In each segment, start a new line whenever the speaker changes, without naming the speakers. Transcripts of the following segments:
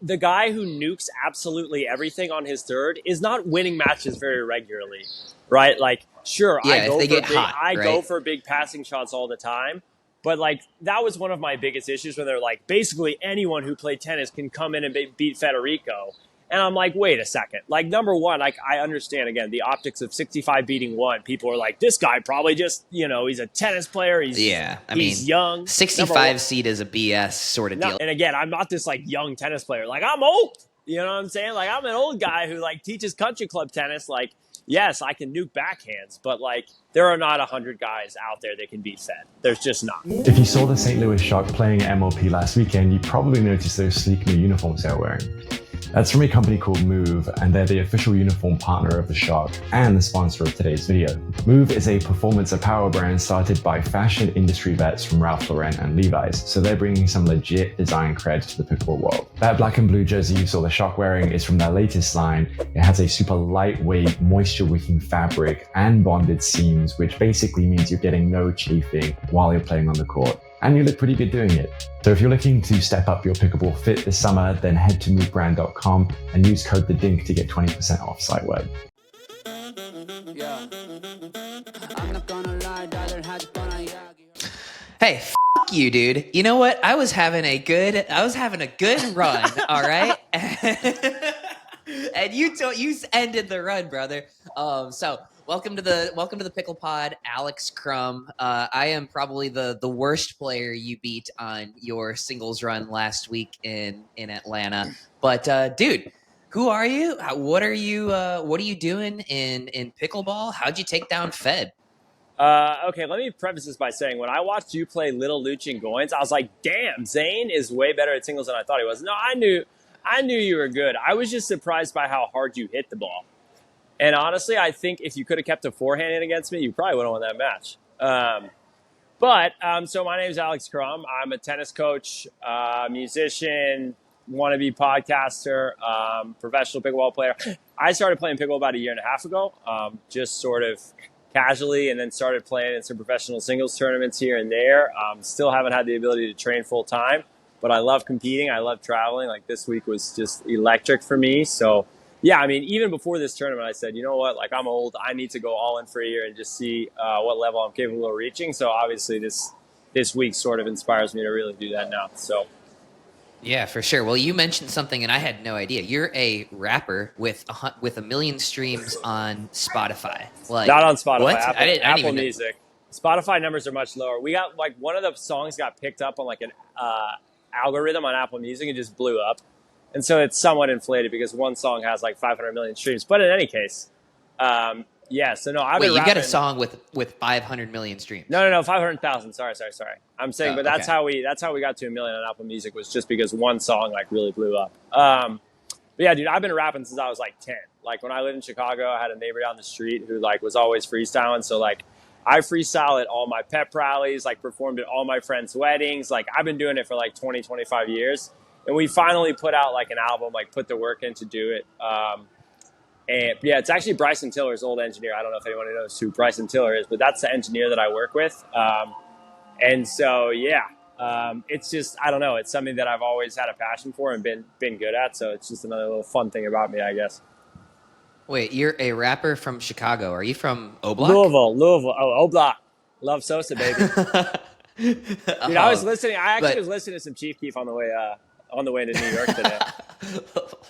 the guy who nukes absolutely everything on his third is not winning matches very regularly, right? Like, sure,
Yeah, if they get hot,
I
right?
go for big passing shots all the time, but like that was one of my biggest issues when they're like, basically anyone who played tennis can come in and beat Federico. And I'm like, wait a second. Like, number one, like, I understand, again, the optics of 65 beating 1. People are like, this guy probably just, he's a tennis player. He's young.
65 seed is a BS sort of deal.
And again, I'm not this, like, young tennis player. Like, I'm old. You know what I'm saying? Like, I'm an old guy who, like, teaches country club tennis. Like, yes, I can nuke backhands. But, like, there are not 100 guys out there that can beat Fed. There's just not.
If you saw the St. Louis Shock playing at MLP last weekend, you probably noticed those sleek new uniforms they're wearing. That's from a company called Move, and they're the official uniform partner of the Shock and the sponsor of today's video. Move is a performance apparel brand started by fashion industry vets from Ralph Lauren and Levi's, so they're bringing some legit design cred to the pickleball world. That black and blue jersey you saw the Shock wearing is from their latest line. It has a super lightweight, moisture-wicking fabric and bonded seams, which basically means you're getting no chafing while you're playing on the court. And you look pretty good doing it. So if you're looking to step up your pickleball fit this summer, then head to movebrand.com and use code THEDINK to get 20% off site-wide.
Hey, f*** you, dude. You know what? I was having a good run, all right? And you ended the run, brother. So welcome to the Pickle Pod, Alex Crum. I am probably the worst player you beat on your singles run last week in Atlanta. But dude, who are you? What are you doing in pickleball? How'd you take down Fed?
Okay, let me preface this by saying when I watched you play Little Luch and Goins, I was like, damn, Zane is way better at singles than I thought he was. No, I knew you were good. I was just surprised by how hard you hit the ball. And honestly, I think if you could have kept a forehand in against me, you probably would have won that match. So my name is Alex Crum. I'm a tennis coach, musician, wannabe podcaster, professional pickleball player. I started playing pickleball about a year and a half ago, just sort of casually, and then started playing in some professional singles tournaments here and there. Still haven't had the ability to train full time, but I love competing. I love traveling. Like this week was just electric for me. So yeah, I mean, even before this tournament, I said, you know what, like I'm old. I need to go all in for a year and just see what level I'm capable of reaching. So obviously this week sort of inspires me to really do that now. So.
Yeah, for sure. Well, you mentioned something, and I had no idea. You're a rapper with a million streams on Spotify. Like,
not on Spotify.
What?
Apple Music. Spotify numbers are much lower. We got like one of the songs got picked up on like an algorithm on Apple Music and just blew up, and so it's somewhat inflated because one song has like 500 million streams. But in any case, yeah. So no,
you got a song with 500 million streams?
No, 500,000. Sorry. I'm saying, but that's how we got to 1 million on Apple Music was just because one song like really blew up. But yeah, dude, I've been rapping since I was like 10. Like when I lived in Chicago, I had a neighbor down the street who like was always freestyling. So like I freestyle at all my pep rallies, like performed at all my friends' weddings. Like I've been doing it for like 20, 25 years. And we finally put out like an album, like put the work in to do it. And yeah, it's actually Bryson Tiller's old engineer. I don't know if anyone knows who Bryson Tiller is, but that's the engineer that I work with. And so, yeah, it's just, I don't know. It's something that I've always had a passion for and been good at. So it's just another little fun thing about me, I guess.
Wait, you're a rapper from Chicago. Are you from O-Block?
Louisville. Oh, O-Block. Love Sosa, baby. Dude, I was listening to some Chief Keef on the way to New York today.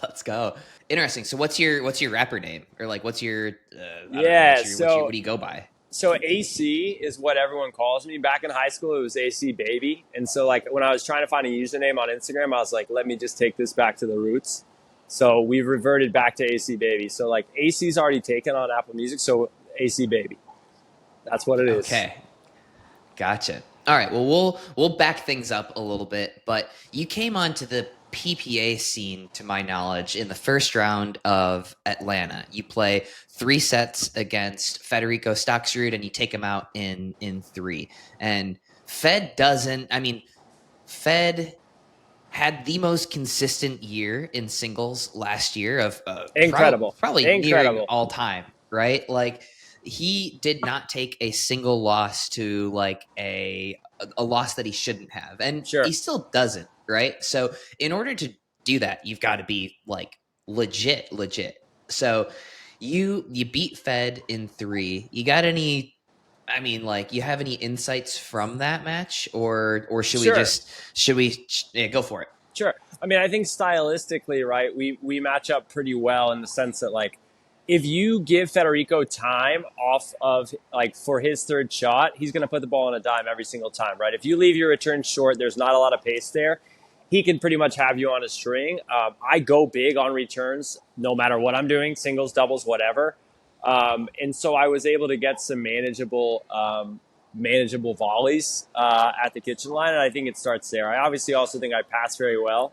Let's go. Interesting. So what's your rapper name? Or like what do you go by?
So AC is what everyone calls me. Back in high school, it was AC Baby. And so like when I was trying to find a username on Instagram, I was like, let me just take this back to the roots. So we've reverted back to AC Baby. So like AC's already taken on Apple Music, so AC Baby. That's what it is.
Okay. Gotcha. All right. Well, we'll back things up a little bit, but you came onto the PPA scene, to my knowledge, in the first round of Atlanta. You play 3 sets against Federico Staksrud, and you take him out in 3. And Fed had the most consistent year in singles last year of
incredible,
probably nearing all time, right? Like he did not take a single loss to like a loss that he shouldn't have, and
sure.
He still doesn't, right? So in order to do that, you've got to be like legit. So you beat Fed in 3. You got any? I mean, like, you have any insights from that match, or should we go for it?
Sure. I mean, I think stylistically, right, we match up pretty well in the sense that, like, if you give Federico time off of, like, for his third shot, he's going to put the ball on a dime every single time, right? If you leave your return short, there's not a lot of pace there. He can pretty much have you on a string. I go big on returns no matter what I'm doing, singles, doubles, whatever. And so I was able to get some manageable volleys at the kitchen line, and I think it starts there. I obviously also think I pass very well.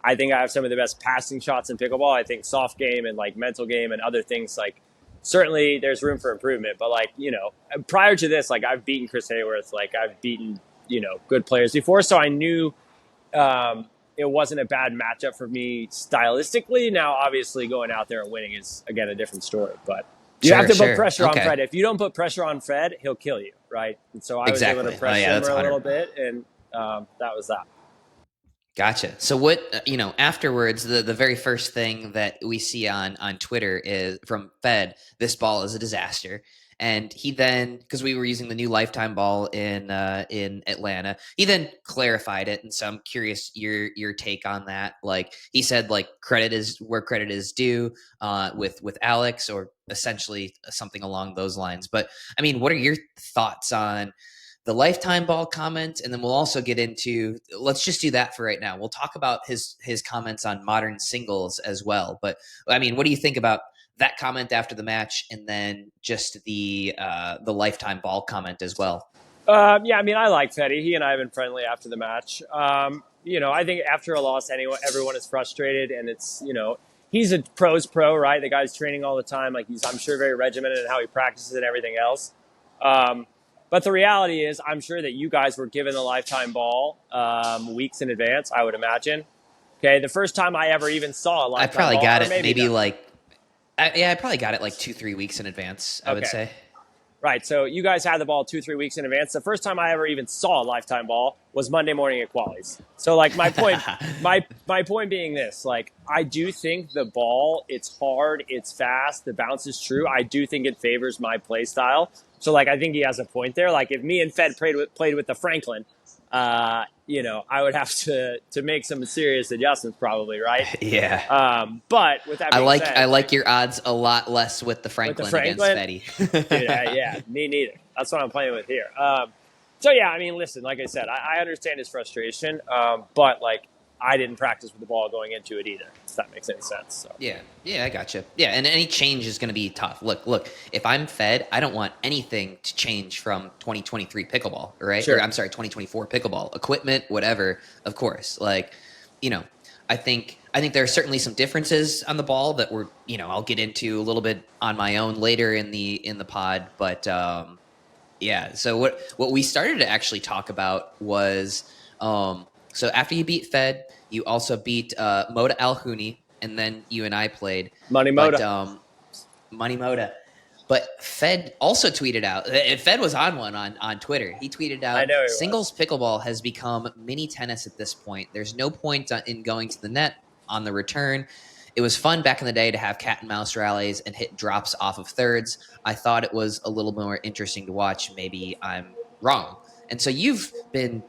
I think I have some of the best passing shots in pickleball. I think soft game and like mental game and other things, like, certainly there's room for improvement. But, like, you know, prior to this, like, I've beaten Chris Hayworth, like, I've beaten, you know, good players before, so I knew it wasn't a bad matchup for me stylistically. Now, obviously, going out there and winning is, again, a different story. But you have to put pressure on Fred. If you don't put pressure on Fred, he'll kill you, right? And so I was able to pressure him a little bit, and that was that.
Gotcha. So what, you know, afterwards, the very first thing that we see on Twitter is from Fed, this ball is a disaster. And he then, because we were using the new lifetime ball in Atlanta, he then clarified it. And so I'm curious your take on that. Like, he said, like, credit is where credit is due with Alex, or essentially something along those lines. But I mean, what are your thoughts on the lifetime ball comment? And then we'll also get into, let's just do that for right now. We'll talk about his comments on modern singles as well. But I mean, what do you think about that comment after the match, and then just the lifetime ball comment as well?
Yeah, I mean, I like Fetty. He and I have been friendly after the match. You know, I think after a loss, everyone is frustrated, and it's, you know, he's a pro's pro, right? The guy's training all the time. Like, he's, I'm sure, very regimented in how he practices and everything else. But the reality is, I'm sure that you guys were given the lifetime ball weeks in advance, I would imagine. Okay, the first time I ever even saw a lifetime ball.
I probably got it maybe like, I probably got it like 2-3 weeks in advance, I would say.
Right, so you guys had the ball 2-3 weeks in advance. The first time I ever even saw a lifetime ball was Monday morning at Qualies. So, like, my point, my point being this: like, I do think the ball, it's hard, it's fast, the bounce is true. I do think it favors my play style. So, like, I think he has a point there. Like, if me and Fed played with the Franklin, you know, I would have to make some serious adjustments, probably, right?
Yeah.
But with that being said,
I like your odds a lot less with the Franklin against Fetty.
yeah, me neither. That's what I'm playing with here. So yeah, I mean, listen, like I said, I understand his frustration, but, like, I didn't practice with the ball going into it either, if that makes any sense. So.
Yeah, I gotcha. Yeah, and any change is going to be tough. Look, if I'm Fed, I don't want anything to change from 2023 pickleball, right?
Sure.
Or, I'm sorry, 2024 pickleball. Equipment, whatever, of course. Like, you know, I think there are certainly some differences on the ball that we're, you know, I'll get into a little bit on my own later in the pod, but yeah. So what we started to actually talk about was so after you beat Fed, you also beat Moda Alhouni, and then you and I played
Money Moda.
Money Moda. But Fed also tweeted out, and Fed was on one on Twitter. He tweeted out, singles pickleball has become mini tennis at this point. There's no point in going to the net on the return. It was fun back in the day to have cat and mouse rallies and hit drops off of thirds. I thought it was a little more interesting to watch. Maybe I'm wrong. And so you've been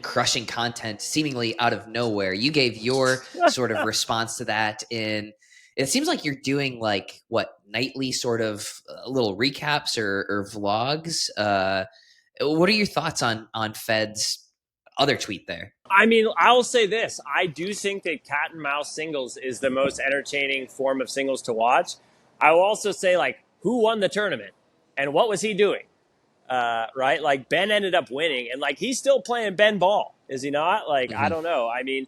crushing content seemingly out of nowhere. You gave your sort of response to that in, it seems like you're doing like nightly sort of little recaps or vlogs. What are your thoughts on Fed's other tweet there?
I mean, I'll say this. I do think that cat and mouse singles is the most entertaining form of singles to watch. I will also say, like, who won the tournament and what was he doing? Right? Like, Ben ended up winning, and, like, he's still playing Ben ball, is he not? Like, I don't know. I mean,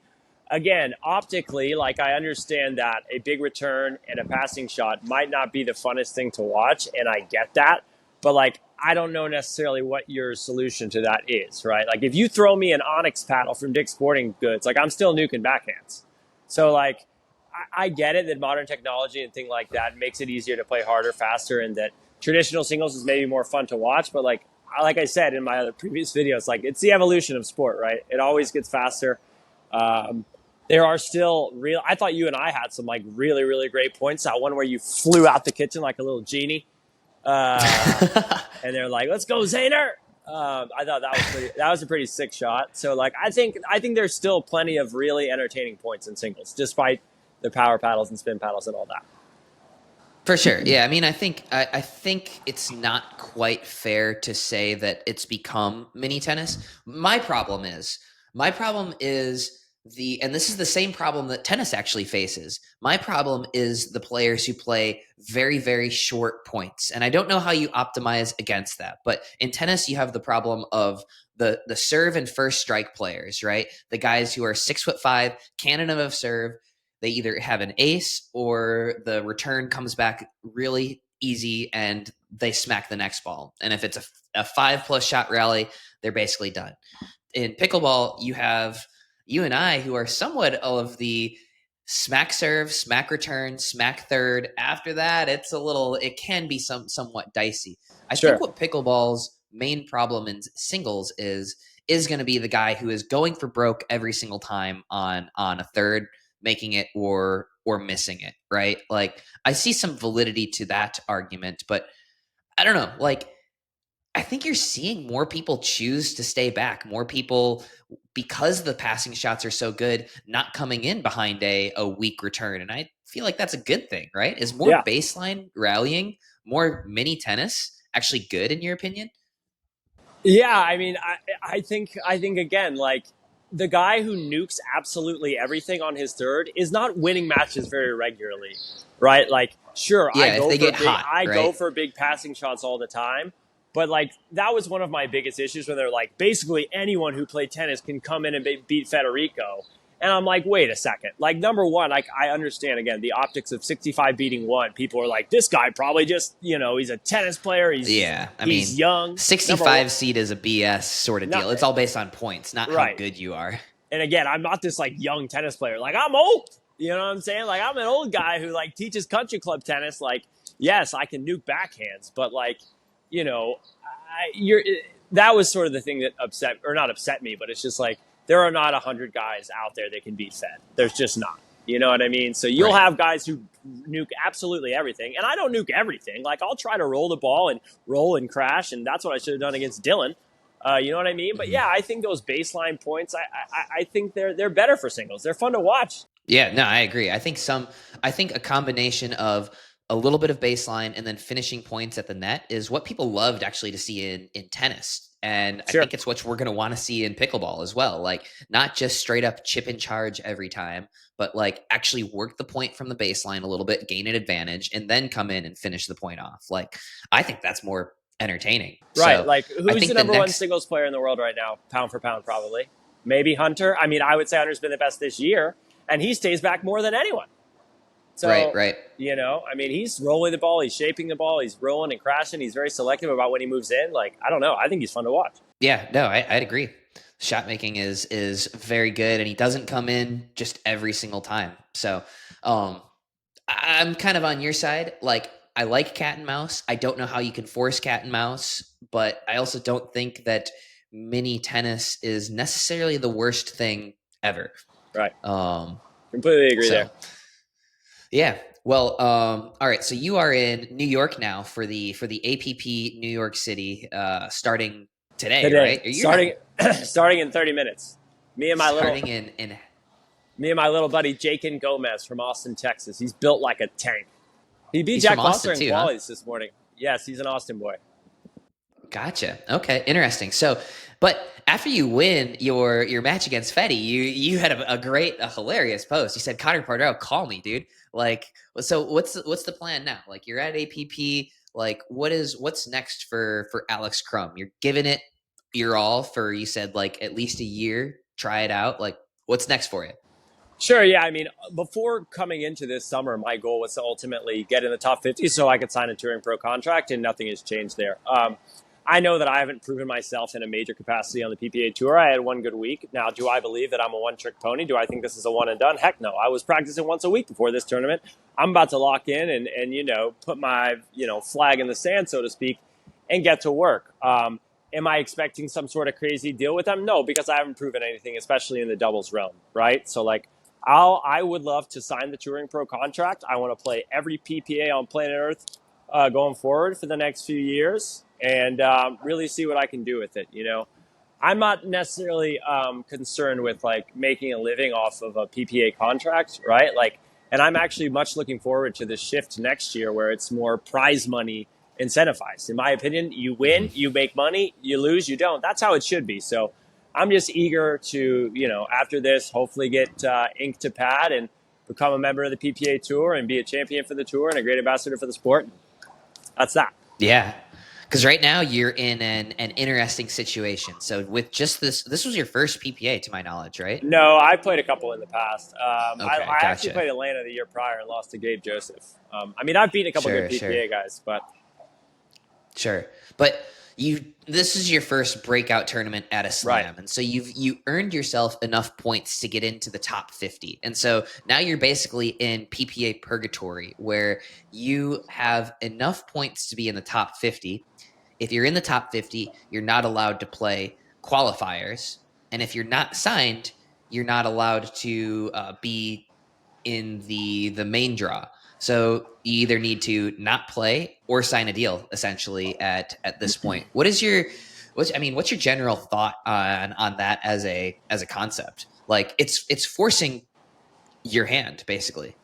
again, optically, like, I understand that a big return and a passing shot might not be the funnest thing to watch, and I get that. But, like, I don't know necessarily what your solution to that is, right? Like, if you throw me an Onyx paddle from Dick's Sporting Goods, like, I'm still nuking backhands. So, like, I get it that modern technology and things like that makes it easier to play harder, faster, and that traditional singles is maybe more fun to watch. But, like I said in my other previous videos, like, it's the evolution of sport, right? It always gets faster. But there are still real. I thought you and I had some like really, really great points. That one where you flew out the kitchen like a little genie, and they're like, "Let's go, Zaner." I thought that was a pretty sick shot. So like, I think there's still plenty of really entertaining points in singles, despite the power paddles and spin paddles and all that.
For sure. Yeah. I mean, I think it's not quite fair to say that it's become mini tennis. My problem is and this is the same problem that tennis actually faces. My problem is the players who play very, very short points. And I don't know how you optimize against that. But in tennis, you have the problem of the serve and first strike players, right? The guys who are 6'5", cannon of serve. They either have an ace or the return comes back really easy and they smack the next ball. And if it's a 5+ shot rally, they're basically done. In pickleball, you have you and I who are somewhat of the smack serve, smack return, smack third. After that, it can be somewhat dicey. I think what pickleball's main problem in singles is going to be the guy who is going for broke every single time on a third, making it or missing it, right? Like, I see some validity to that argument, but I don't know. Like, I think you're seeing more people choose to stay back, more people, because the passing shots are so good, not coming in behind a weak return. And I feel like that's a good thing, right? Is more baseline rallying, more mini tennis actually good in your opinion?
Yeah, I mean, I think again, like, the guy who nukes absolutely everything on his third is not winning matches very regularly, right? Like, sure, I go for big passing shots all the time, but like, that was one of my biggest issues when they're like, basically anyone who played tennis can come in and beat Federico. And I'm like, wait a second. Like, number one, like, I understand, again, the optics of 65 beating 1. People are like, this guy probably just, he's a tennis player. He's young.
65 seed is a BS sort of deal. It's all based on points, not how good you are.
And again, I'm not this like young tennis player. Like, I'm old. You know what I'm saying? Like, I'm an old guy who like teaches country club tennis. Like, yes, I can nuke backhands, but like, that was sort of the thing that not upset me, but it's just like, there are not 100 guys out there that can beat Fed. There's just not. You know what I mean? So you'll have guys who nuke absolutely everything. And I don't nuke everything. Like, I'll try to roll the ball and roll and crash. And that's what I should have done against Dylan. You know what I mean? But yeah, I think those baseline points, I think they're better for singles. They're fun to watch.
Yeah, no, I agree. I think a combination of a little bit of baseline and then finishing points at the net is what people loved actually to see in tennis. And I think it's what we're going to want to see in pickleball as well. Like, not just straight up chip and charge every time, but like actually work the point from the baseline a little bit, gain an advantage, and then come in and finish the point off. Like, I think that's more entertaining.
Right.
So
like, who's the number one singles player in the world right now? Pound for pound, probably. Maybe Hunter. I mean, I would say Hunter's been the best this year, and he stays back more than anyone. So,
right.
I mean, he's rolling the ball, he's shaping the ball, he's rolling and crashing. He's very selective about when he moves in. Like, I don't know. I think he's fun to watch.
Yeah, no, I'd agree. Shot making is very good, and he doesn't come in just every single time. So I'm kind of on your side. Like, I like cat and mouse. I don't know how you can force cat and mouse, but I also don't think that mini tennis is necessarily the worst thing ever.
Right. Completely agree there.
Yeah. Well, all right. So you are in New York now for the APP New York City, starting today, right? Starting
in 30 minutes. Me and my little buddy Jakin Gomez from Austin, Texas. He's built like a tank. He beat Jack Foster in qualies this morning. Yes, he's an Austin boy.
Gotcha. Okay, interesting. So, but after you win your match against Fetty, you had a hilarious post. You said, Connor Pardero, call me, dude. Like, so what's the plan now? Like, you're at APP. Like, what's next for Alex Crum? You're giving it your all for, you said, like, at least a year. Try it out. Like, what's next for you?
Sure. Yeah. I mean, before coming into this summer, my goal was to ultimately get in the top 50 so I could sign a touring pro contract, and nothing has changed there. I know that I haven't proven myself in a major capacity on the PPA Tour. I had one good week. Now, do I believe that I'm a one-trick pony? Do I think this is a one and done? Heck no. I was practicing once a week before this tournament. I'm about to lock in and put my, flag in the sand, so to speak, and get to work. Am I expecting some sort of crazy deal with them? No, because I haven't proven anything, especially in the doubles realm, right? So, like, I would love to sign the Touring Pro contract. I want to play every PPA on planet Earth going forward for the next few years, and really see what I can do with it. I'm not necessarily concerned with like making a living off of a PPA contract, right? And I'm actually much looking forward to the shift next year where it's more prize money incentivized. In my opinion, you win, you make money, you lose, you don't. That's how it should be. So I'm just eager to, after this, hopefully get ink to pad and become a member of the PPA Tour and be a champion for the tour and a great ambassador for the sport. That's that.
Yeah. Because right now you're in an interesting situation. So with just this was your first PPA to my knowledge, right?
No, I played a couple in the past.
Okay,
I
gotcha.
actually played Atlanta the year prior and lost to Gabe Joseph. I've beaten a couple good PPA guys, but...
Sure. But this is your first breakout tournament at a slam. Right. And so you earned yourself enough points to get into the top 50. And so now you're basically in PPA purgatory where you have enough points to be in the top 50. If you're in the top 50, you're not allowed to play qualifiers. And if you're not signed, you're not allowed to be in the main draw. So you either need to not play or sign a deal, essentially, at this point. What's your general thought on that as a concept? Like it's forcing your hand, basically.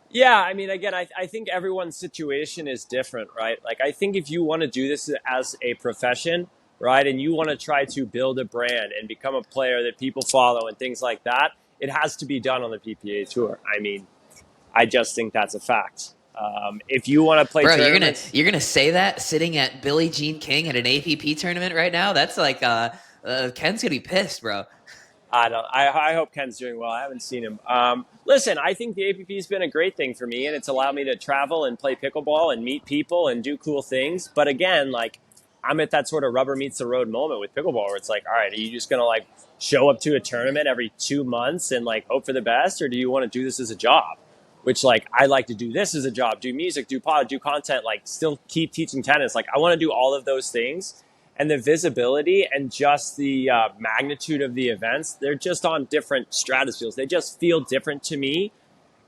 Yeah, again, I think everyone's situation is different, right? Like, I think if you want to do this as a profession, right, and you want to try to build a brand and become a player that people follow and things like that, it has to be done on the PPA Tour. I just think that's a fact. If you want to play tournaments...
you're gonna say that sitting at Billie Jean King at an APP tournament right now? That's like Ken's gonna be pissed, bro.
I hope Ken's doing well. I haven't seen him. Listen, I think the APP's been a great thing for me, and it's allowed me to travel and play pickleball and meet people and do cool things. But again, like, I'm at that sort of rubber meets the road moment with pickleball where it's like, all right, are you just gonna like show up to a tournament every 2 months and like hope for the best, or do you want to do this as a job? Which, like, I like to do this as a job, do music, do pod, do content, like still keep teaching tennis. Like, I want to do all of those things. And the visibility and just the magnitude of the events, they're just on different stratospheres. They just feel different to me.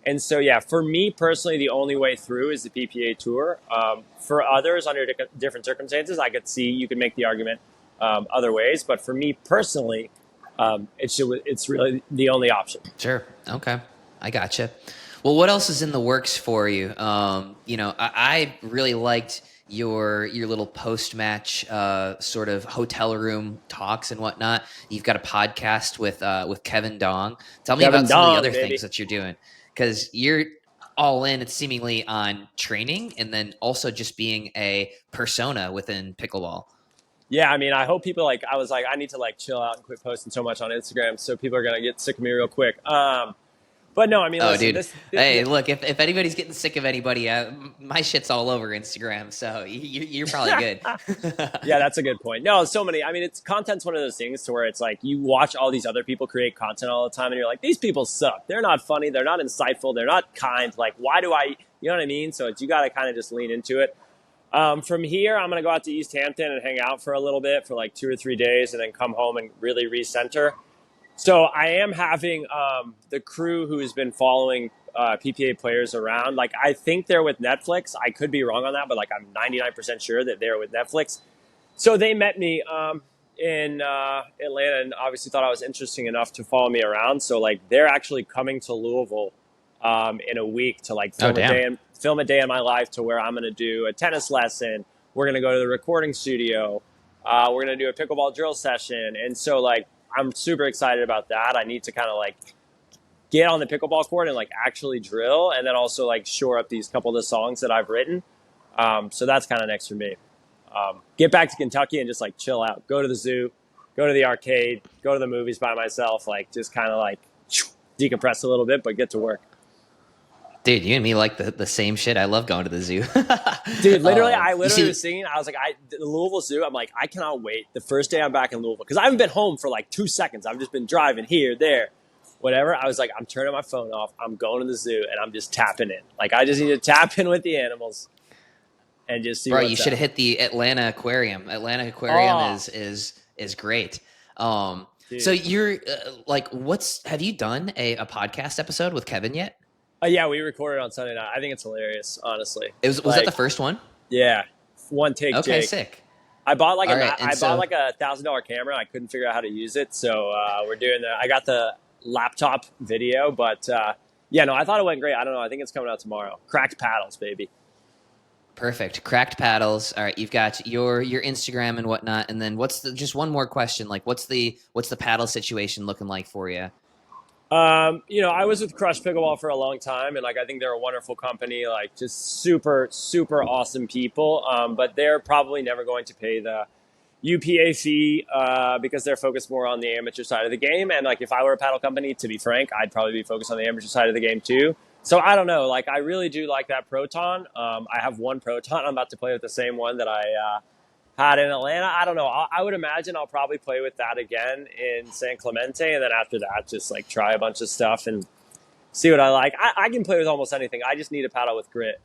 And so, yeah, for me personally, the only way through is the PPA Tour. For others, under different circumstances, I could see you could make the argument other ways. But for me personally, it's really the only option.
Sure. Okay. I gotcha. Well, what else is in the works for you? I really liked your little post-match sort of hotel room talks and whatnot. You've got a podcast with Quang Duong. Tell me about some of the other things that you're doing, because you're all in, it's seemingly on training and then also just being a persona within pickleball.
Yeah, I hope people I was like, I need to like chill out and quit posting so much on Instagram, so people are gonna get sick of me real quick. But no, listen,
dude. Hey, look, if anybody's getting sick of anybody, my shit's all over Instagram, so you're probably good.
Yeah, that's a good point. No, so many. It's content's one of those things to where it's like you watch all these other people create content all the time, and you're like, these people suck. They're not funny. They're not insightful. They're not kind. Like, why do I? You know what I mean? So you got to kind of just lean into it. From here, I'm gonna go out to East Hampton and hang out for a little bit for like 2 or 3 days, and then come home and really recenter. So I am having the crew who has been following PPA players around. Like, I think they're with Netflix. I could be wrong on that, but like I'm 99% sure that they're with Netflix. So they met me in Atlanta and obviously thought I was interesting enough to follow me around. So like they're actually coming to Louisville in a week to like film a day in my life, to where I'm going to do a tennis lesson. We're going to go to the recording studio. We're going to do a pickleball drill session. And so like, I'm super excited about that. I need to kind of like get on the pickleball court and like actually drill, and then also like shore up these couple of the songs that I've written. So that's kind of next for me. Get back to Kentucky and just like chill out, go to the zoo, go to the arcade, go to the movies by myself, like just kind of like decompress a little bit, but get to work.
Dude, you and me like the same shit. I love going to the zoo.
Dude, I literally was singing. I was like, the Louisville Zoo, I'm like, I cannot wait. The first day I'm back in Louisville, because I haven't been home for like 2 seconds. I've just been driving here, there, whatever. I was like, I'm turning my phone off. I'm going to the zoo, and I'm just tapping in. Like, I just need to tap in with the animals and just see. Bro,
you should have hit the Atlanta Aquarium. Atlanta Aquarium is great.
Dude.
So you're have you done a podcast episode with Kevin yet?
Yeah, we recorded on Sunday night. I think it's hilarious, honestly.
Was that the first one?
Yeah, one take.
Okay,
Jake.
sick.
I bought like
bought
like a $1,000 camera. I couldn't figure out how to use it, so we're doing I got the laptop video, but yeah, no, I thought it went great. I don't know. I think it's coming out tomorrow. Cracked paddles, baby.
Perfect. Cracked paddles. All right, you've got your Instagram and whatnot, and then just one more question? Like, what's the paddle situation looking like for you?
I was with Crush Pickleball for a long time, and like I think they're a wonderful company, like just super, super awesome people. But they're probably never going to pay the UPA fee because they're focused more on the amateur side of the game. And like if I were a paddle company, to be frank, I'd probably be focused on the amateur side of the game too. So I don't know. Like I really do like that Proton. I have one Proton. I'm about to play with the same one that I had in Atlanta. I don't know. I would imagine I'll probably play with that again in San Clemente. And then after that, just like try a bunch of stuff and see what I like. I can play with almost anything. I just need a paddle with grit.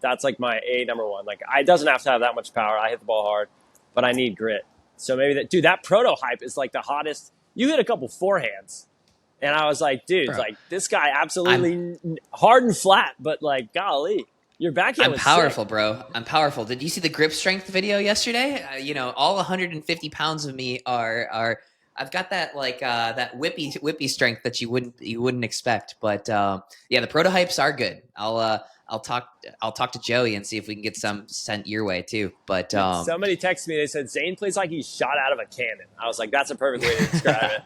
That's like my number one. Like it doesn't have to have that much power. I hit the ball hard, but I need grit. So maybe that proto hype is like the hottest. You hit a couple forehands. And I was like, dude, like this guy absolutely hard and flat, but like, golly. Your backhand was
powerful,
sick.
Bro. I'm powerful. Did you see the grip strength video yesterday? All 150 pounds of me are. I've got that that whippy strength that you wouldn't expect. But yeah, the prototypes are good. I'll talk to Joey and see if we can get some sent your way too. But
somebody texted me. They said Zane plays like he's shot out of a cannon. I was like, that's a perfect way to describe it.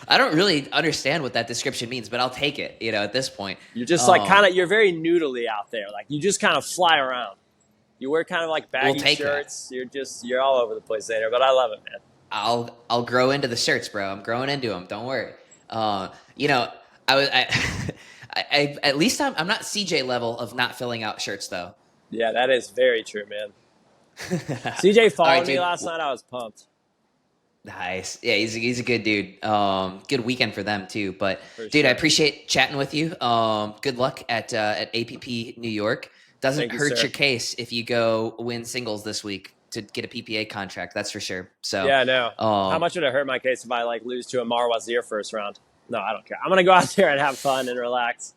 I don't really understand what that description means, but I'll take it. At this point,
you're just you're very noodly out there. Like you just kind of fly around. You wear kind of like baggy shirts. That. You're all over the place later, but I love it, man.
I'll grow into the shirts, bro. I'm growing into them. Don't worry. I at least I'm not CJ level of not filling out shirts though.
Yeah, that is very true, man. CJ followed me last night. I was pumped.
Nice. Yeah, he's a good dude. Good weekend for them too. But dude,
sure.
I appreciate chatting with you. Good luck at APP New York. Doesn't hurt your case if you go win singles this week to get a PPA contract. That's for sure. So
yeah, no. How much would it hurt my case if I lose to a Marwazir first round? No, I don't care. I'm gonna go out there and have fun and relax.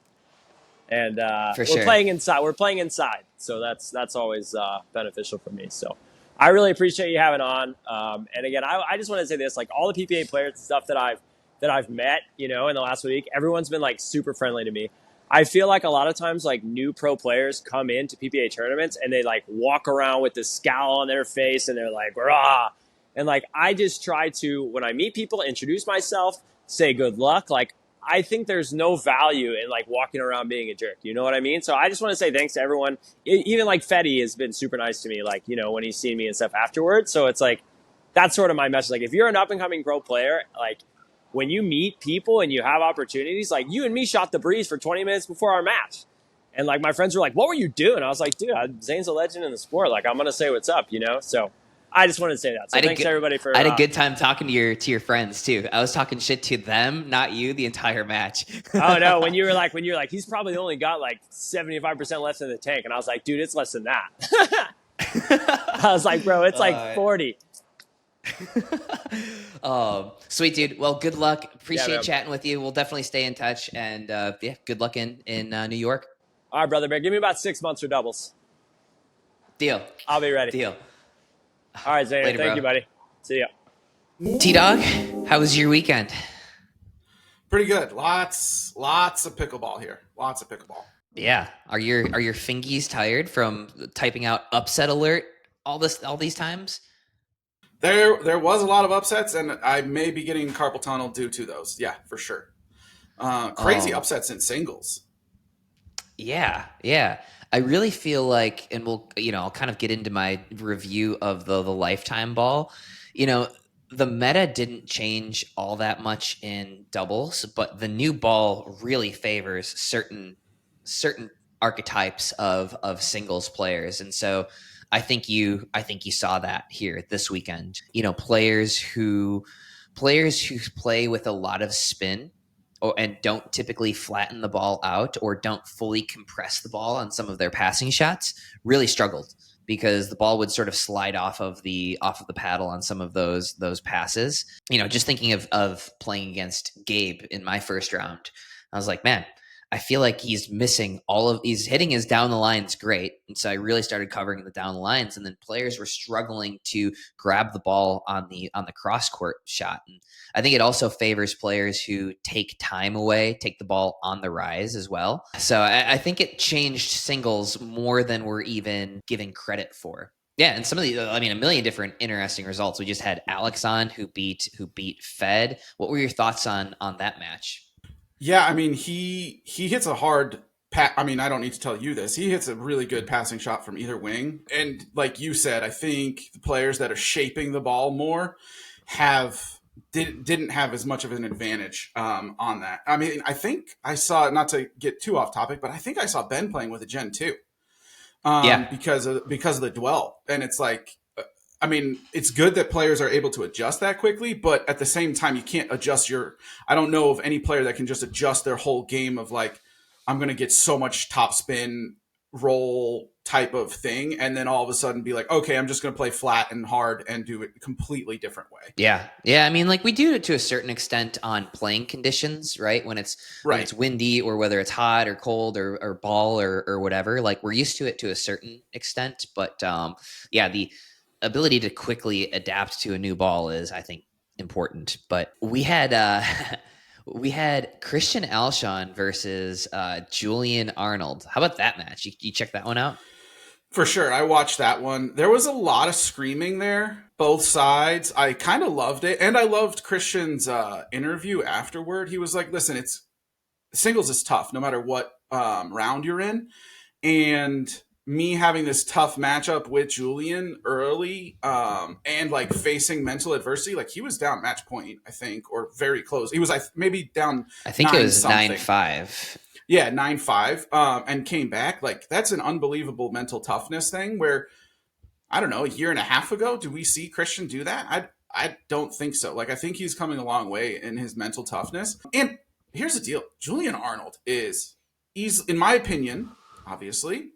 And we're playing inside. We're playing inside, so that's always beneficial for me. So. I really appreciate you having on. And again, I just want to say this, like all the PPA players and stuff that I've met, in the last week, everyone's been like super friendly to me. I feel like a lot of times like new pro players come into PPA tournaments and they like walk around with this scowl on their face and they're like, rah. And like, I just try to, when I meet people, introduce myself, say good luck. Like, I think there's no value in like walking around being a jerk. You know what I mean? So I just want to say thanks to everyone. Even like Fetty has been super nice to me, like, when he's seen me and stuff afterwards. So it's like, that's sort of my message. Like if you're an up and coming pro player, like when you meet people and you have opportunities, like you and me shot the breeze for 20 minutes before our match. And like my friends were like, what were you doing? I was like, dude, Zane's a legend in the sport. Like I'm going to say what's up, So I just wanted to say that. So thanks everybody for.
I had a good time talking to your friends too. I was talking shit to them, not you, the entire match.
Oh no! When you were like, he's probably only got like 75% left in the tank, and I was like, dude, it's less than that. I was like, bro, it's like 40.
Sweet dude. Well, good luck. Appreciate chatting with you. We'll definitely stay in touch, and good luck in New York.
All right, brother bear. Give me about 6 months for doubles.
Deal.
I'll be ready.
Deal.
All right, Zane. Thank you, buddy. See ya.
T-Dog, how was your weekend?
Pretty good. Lots of pickleball here. Lots of pickleball.
Yeah. Are your fingies tired from typing out upset alert all these times?
There was a lot of upsets, and I may be getting carpal tunnel due to those. Yeah, for sure. Crazy upsets in singles.
Yeah. I really feel like, and I'll kind of get into my review of the lifetime ball. The meta didn't change all that much in doubles, but the new ball really favors certain archetypes of singles players. And so I think you saw that here this weekend. Players who play with a lot of spin and don't typically flatten the ball out or don't fully compress the ball on some of their passing shots really struggled because the ball would sort of slide off of the paddle on some of those passes. Just thinking of playing against Gabe in my first round, I was like, man, I feel like he's missing he's hitting his down the lines great. And so I really started covering the down the lines, and then players were struggling to grab the ball on the cross court shot. And I think it also favors players who take time away, take the ball on the rise as well. So I think it changed singles more than we're even giving credit for. Yeah, and some of a million different interesting results. We just had Alex on who beat Fed. What were your thoughts on that match?
Yeah, I mean, he hits a hard I don't need to tell you this. He hits a really good passing shot from either wing. And like you said, I think the players that are shaping the ball more didn't have as much of an advantage on that. I mean, I think I saw, not to get too off topic, but I think I saw Ben playing with a Gen 2 because of the dwell. And it's like, it's good that players are able to adjust that quickly, but at the same time, you can't adjust I don't know of any player that can just adjust their whole game of like, I'm going to get so much top spin roll type of thing. And then all of a sudden be like, okay, I'm just going to play flat and hard and do it a completely different way.
Yeah. Yeah. I mean, like we do it to a certain extent on playing conditions, right? When it's windy or whether it's hot or cold or ball or whatever, like we're used to it to a certain extent. But the ability to quickly adapt to a new ball is, I think, important. But we had Christian Alshon versus Julian Arnold. How about that match? You check that one out?
For sure. I watched that one. There was a lot of screaming there, both sides. I kind of loved it. And I loved Christian's interview afterward. He was like, listen, singles is tough no matter what round you're in. And me having this tough matchup with Julian early and like facing mental adversity, like he was down match point, I think, or very close. He was maybe down.
I think it was 9-5.
Yeah, 9-5 and came back. Like that's an unbelievable mental toughness thing where, I don't know, a year and a half ago, do we see Christian do that? I don't think so. Like I think he's coming a long way in his mental toughness. And here's the deal. Julian Arnold is, in my opinion, obviously,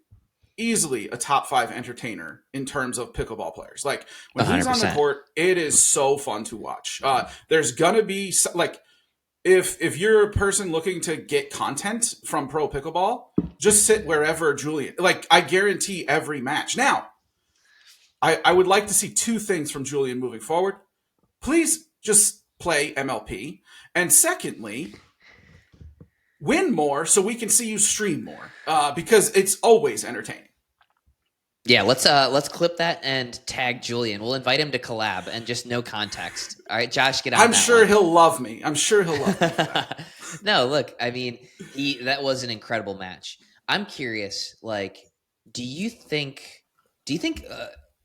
easily a top 5 entertainer in terms of pickleball players. Like when 100%. He's on the court, it is so fun to watch. There's gonna be like, if you're a person looking to get content from pro pickleball, just sit wherever Julian, like I guarantee every match. Now, I would like to see 2 things from Julian moving forward. Please just play MLP. And secondly, win more so we can see you stream more because it's always entertaining.
Yeah, let's clip that and tag Julian. We'll invite him to collab and just no context. All right, Josh, get on.
I'm sure he'll love me. I'm sure he'll love me for that.
No, look, I mean, that was an incredible match. I'm curious, like, do you think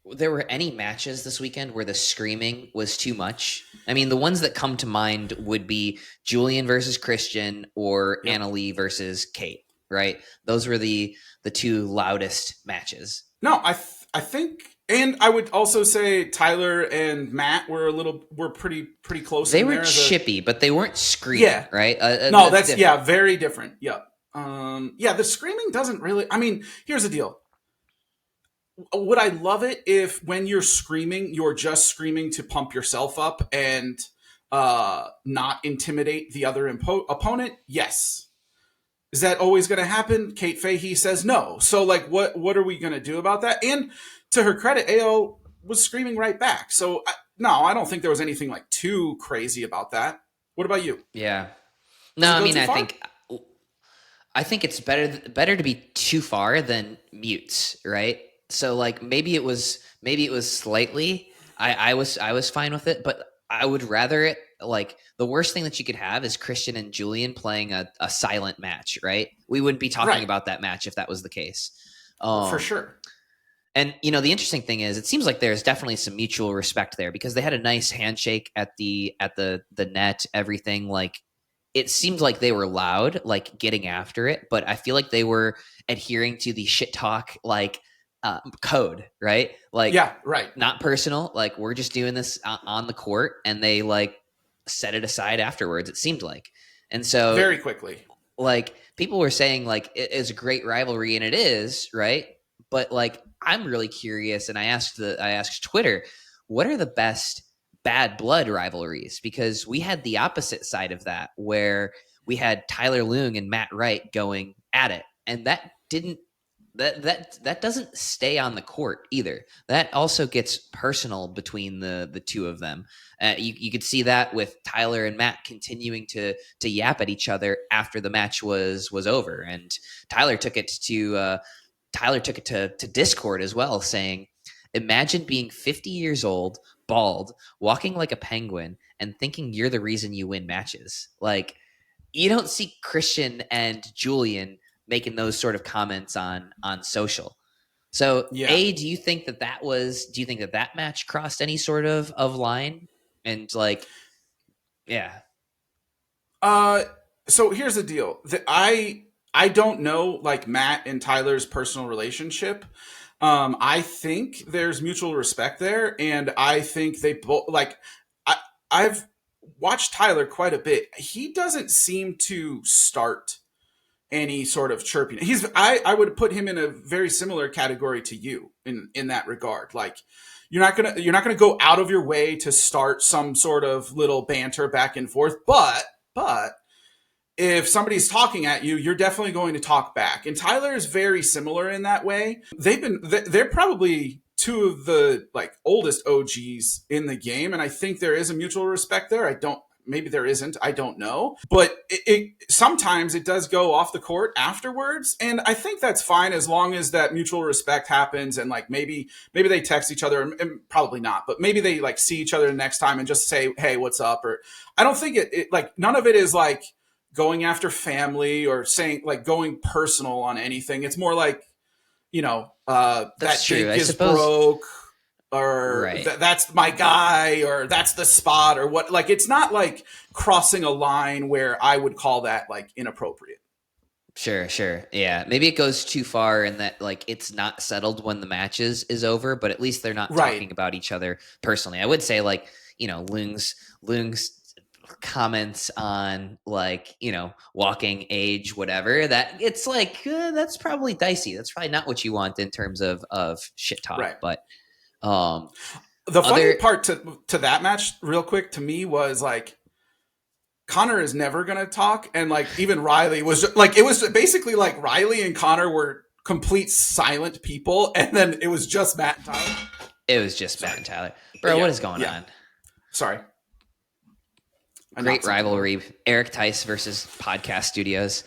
there were any matches this weekend where the screaming was too much? I mean, the ones that come to mind would be Julian versus Christian or Annalie versus Kate, right? Those were the 2 loudest matches.
No, I think, and I would also say Tyler and Matt were pretty close.
They were chippy, but they weren't screaming, right?
No, that's very different. Yeah. The screaming doesn't really, I mean, here's the deal. Would I love it if when you're screaming, you're just screaming to pump yourself up and not intimidate the other opponent? Yes. Is that always going to happen? Kate Fahey says no. So, like, what are we going to do about that? And to her credit, AO was screaming right back. So, I don't think there was anything, like, too crazy about that. What about you?
Yeah. No, I mean, I think it's better to be too far than mutes, right? So, like, maybe it was slightly. I was fine with it, but I would rather it, like, the worst thing that you could have is Christian and Julian playing a silent match, right? We wouldn't be talking about that match if that was the case.
For sure.
And, the interesting thing is it seems like there's definitely some mutual respect there because they had a nice handshake at the net, everything. Like, it seemed like they were loud, like getting after it, but I feel like they were adhering to the shit talk, like, code, right? Like,
yeah, right.
Not personal. Like, we're just doing this on the court, and they like set it aside afterwards. It seemed like, and so
very quickly,
like people were saying, like it is a great rivalry, and it is, right? But like, I'm really curious, and I asked Twitter, what are the best bad blood rivalries? Because we had the opposite side of that, where we had Tyler Leung and Matt Wright going at it, and that doesn't stay on the court either. That also gets personal between the two of them. You could see that with Tyler and Matt continuing to yap at each other after the match was over, and Tyler took it to Discord as well, saying, "Imagine being 50 years old, bald, walking like a penguin, and thinking you're the reason you win matches." Like, you don't see Christian and Julian making those sort of comments on social. So,
Yeah.
do you think that match crossed any sort of line? And like, yeah.
So here's the deal. I don't know like Matt and Tyler's personal relationship. I think there's mutual respect there, and I think they both like. I've watched Tyler quite a bit. He doesn't seem to start any sort of chirping. I would put him in a very similar category to you in that regard. Like, you're not gonna go out of your way to start some sort of little banter back and forth, but if somebody's talking at you, you're definitely going to talk back. And Tyler is very similar in that way. They're probably two of the like oldest OGs in the game, and I think there is a mutual respect there. Maybe there isn't. I don't know. But it sometimes it does go off the court afterwards. And I think that's fine as long as that mutual respect happens. And like maybe they text each other, and probably not, but maybe they like see each other the next time and just say, "Hey, what's up?" Or I don't think it like none of it is like going after family or saying like going personal on anything. It's more like, that date is broke, or
right.
That's my guy, or that's the spot, or what. Like, it's not like crossing a line where I would call that like inappropriate.
Sure. Yeah. Maybe it goes too far in that like it's not settled when the match is over, but at least they're not talking about each other personally. I would say like, Leung's comments on like, walking age, whatever, that it's like, that's probably dicey. That's probably not what you want in terms of shit talk.
Right.
But
the funny part to that match real quick to me was like, Connor is never going to talk. And like, even Riley was like, it was basically like Riley and Connor were complete silent people. And then it was just Matt and Tyler.
It was just Matt and Tyler. Bro, what is going on?
Sorry.
Great rivalry. Erik Tice versus Podcast Studios.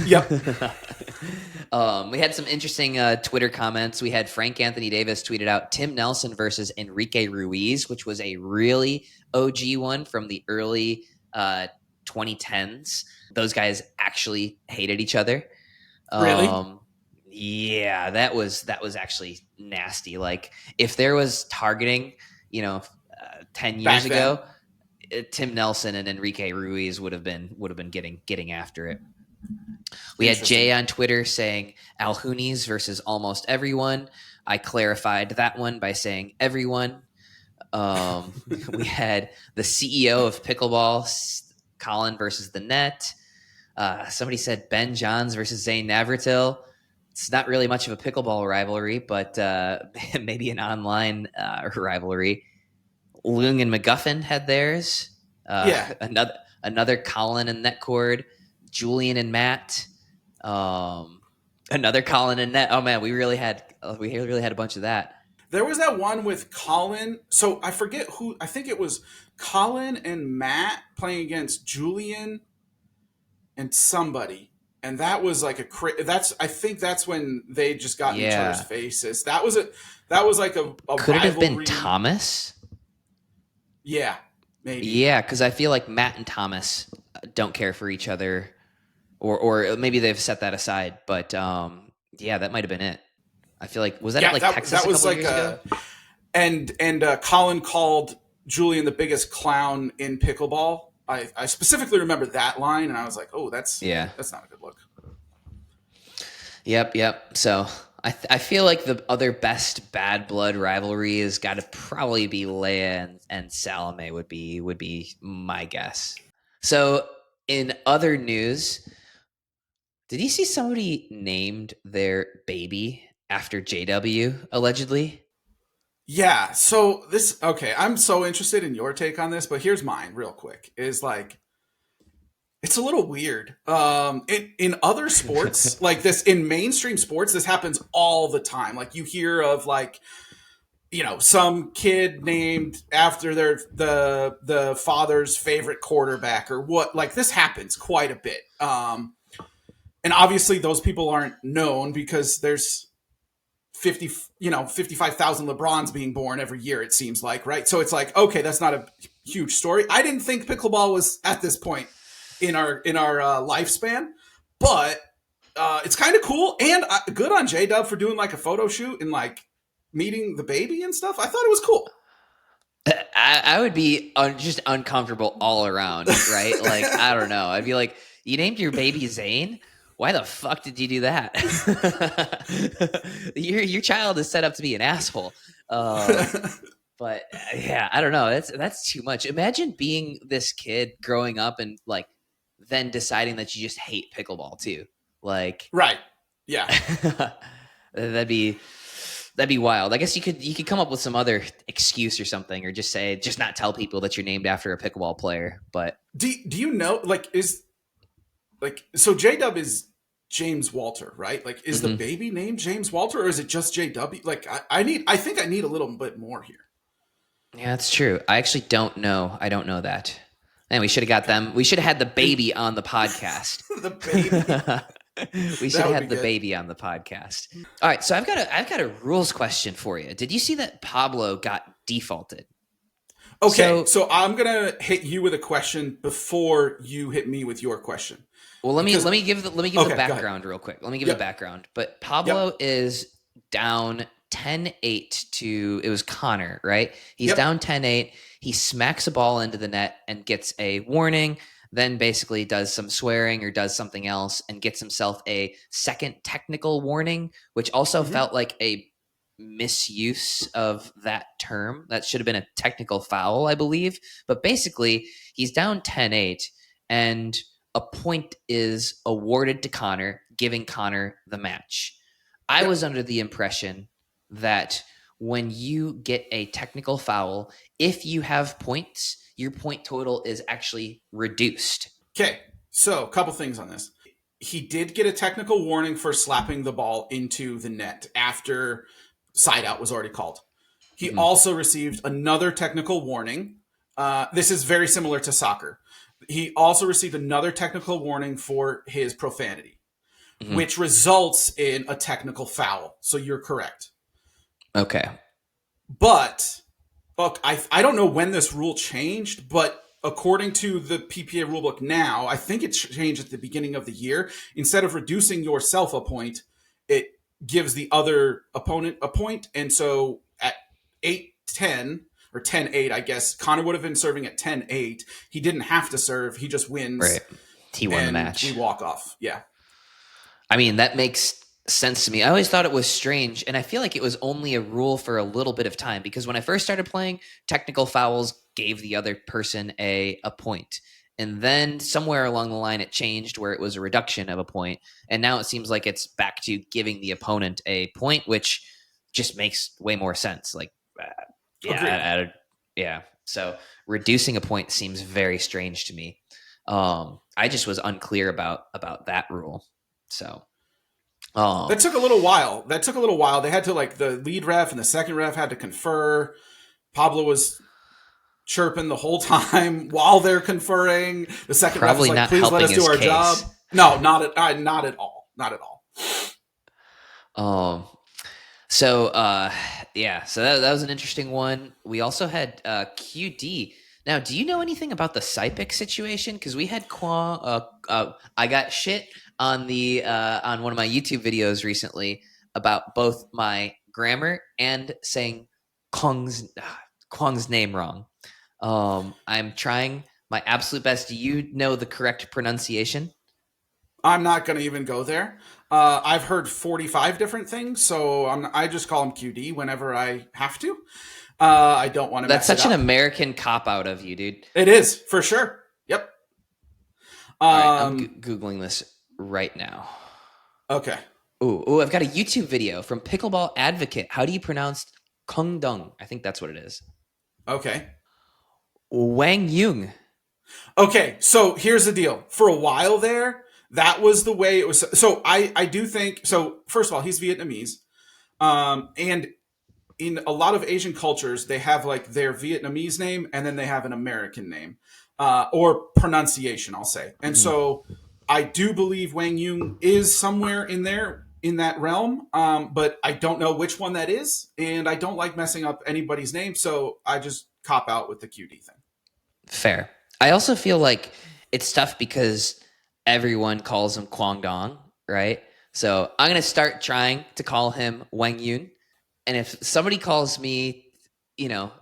Yep.
We had some interesting Twitter comments. We had Frank Anthony Davis tweeted out Tim Nelson versus Enrique Ruiz, which was a really OG one from the early 2010s. Those guys actually hated each other.
Really?
Yeah, that was actually nasty. Like, if there was targeting, 10 years ago, Tim Nelson and Enrique Ruiz would have been getting after it. We had Jay on Twitter saying Alhunis versus almost everyone. I clarified that one by saying everyone. We had the CEO of Pickleball, Colin versus the Net. Somebody said Ben Johns versus Zane Navratil. It's not really much of a pickleball rivalry, but maybe an online rivalry. Leung and McGuffin had theirs. Another Colin and Netcord. Julian and Matt. Another Colin and Net. Oh man, we really had a bunch of that.
There was that one with Colin. So I forget who. I think it was Colin and Matt playing against Julian and somebody, and that was like I think that's when they just got in each other's faces. That was like a
could
rivalry.
It have been Thomas?
Yeah, maybe.
Yeah, because I feel like Matt and Thomas don't care for each other, or maybe they've set that aside. But that might have been it. I feel like was that like Texas? That was like years ago?
And Colin called Julian the biggest clown in pickleball. I specifically remember that line, and I was like, oh, that's not a good look.
Yep. So I feel like the other best bad blood rivalry has got to probably be Leia and Salome would be my guess. So in other news, did you see somebody named their baby after JW, allegedly.
Yeah. So I'm so interested in your take on this, but here's mine real quick is like, it's a little weird. In other sports like this, in mainstream sports, this happens all the time. Like you hear of like, some kid named after the father's favorite quarterback or what, like this happens quite a bit. And obviously those people aren't known because there's 55,000 LeBrons being born every year, it seems like, right? So it's like, okay, that's not a huge story. I didn't think pickleball was at this point in our lifespan, but it's kind of cool and good on J-Dub for doing like a photo shoot and like meeting the baby and stuff. I thought it was cool.
I would be just uncomfortable all around, right? Like, I don't know. I'd be like, you named your baby Zane? Why the fuck did you do that? Your child is set up to be an asshole. But yeah, I don't know. That's too much. Imagine being this kid growing up and like then deciding that you just hate pickleball too. Like,
right? Yeah,
that'd be wild. I guess you could come up with some other excuse or something, or just not tell people that you're named after a pickleball player. But
do you know, like, so J-Dub is James Walter, right? Like, is the baby named James Walter, or is it just JW? Like, I think I need a little bit more here.
Yeah, that's true. I actually don't know. I don't know that. And we should have got them. We should have had the baby on the podcast.
The baby.
We should have had the baby on the podcast. All right, so I've got a rules question for you. Did you see that Pablo got defaulted?
Okay, so I'm gonna hit you with a question before you hit me with your question.
Well, let me give the background real quick. Let me give the background. But Pablo is down 10-8 to, it was Connor, right? He's down 10-8. He smacks a ball into the net and gets a warning, then basically does some swearing or does something else and gets himself a second technical warning, which also felt like a misuse of that term. That should have been a technical foul, I believe. But basically, he's down 10-8 and a point is awarded to Connor, giving Connor the match. I was under the impression that when you get a technical foul, if you have points, your point total is actually reduced.
Okay, so a couple things on this. He did get a technical warning for slapping the ball into the net after side out was already called. He also received another technical warning. This is very similar to soccer. He also received another technical warning for his profanity, which results in a technical foul. So you're correct. Okay. But look, I don't know when this rule changed, but according to the PPA rulebook now, I think it changed at the beginning of the year. Instead of reducing yourself a point, it gives the other opponent a point. And so at 8-10 or 10-8, I guess, Connor would have been serving at 10-8. He didn't have to serve. He just wins.
Right. He won the match.
We walk off. Yeah.
I mean, that makes sense to me. I always thought it was strange, and I feel like it was only a rule for a little bit of time, because when I first started playing, technical fouls gave the other person a point. And then somewhere along the line, it changed where it was a reduction of a point. And now it seems like it's back to giving the opponent a point, which just makes way more sense. Like, yeah. So reducing a point seems very strange to me. I just was unclear about that rule. So that
took a little while. They had to, like, the lead ref and the second ref had to confer. Pablo was chirping the whole time while they're conferring. The second ref was like, please let us do our job. No, not at all. Not at all.
So that was an interesting one. We also had QD. Now, do you know anything about the Sypic situation? Because we had Quang. I got shit on the on one of my YouTube videos recently about both my grammar and saying Quang's name wrong. I'm trying my absolute best. Do you know the correct pronunciation?
I'm not going to even go there. I've heard 45 different things, so I just call him QD whenever I have to. I don't want to mess it up.
That's such an American cop-out of you, dude.
It is, for sure. Yep.
All right, I'm Googling this right now.
Okay.
Ooh, I've got a YouTube video from Pickleball Advocate. How do you pronounce Quang Duong? I think that's what it is.
Okay.
Wang Yung.
Okay, so here's the deal. For a while there, that was the way it was. So I do think, so first of all, he's Vietnamese. And in a lot of Asian cultures, they have like their Vietnamese name and then they have an American name, or pronunciation, I'll say. And so I do believe Wang Yung is somewhere in there in that realm, but I don't know which one that is. And I don't like messing up anybody's name, so I just cop out with the QD thing.
Fair. I also feel like it's tough because everyone calls him Quang Duong, right? So I'm going to start trying to call him Wang Yun. And if somebody calls me,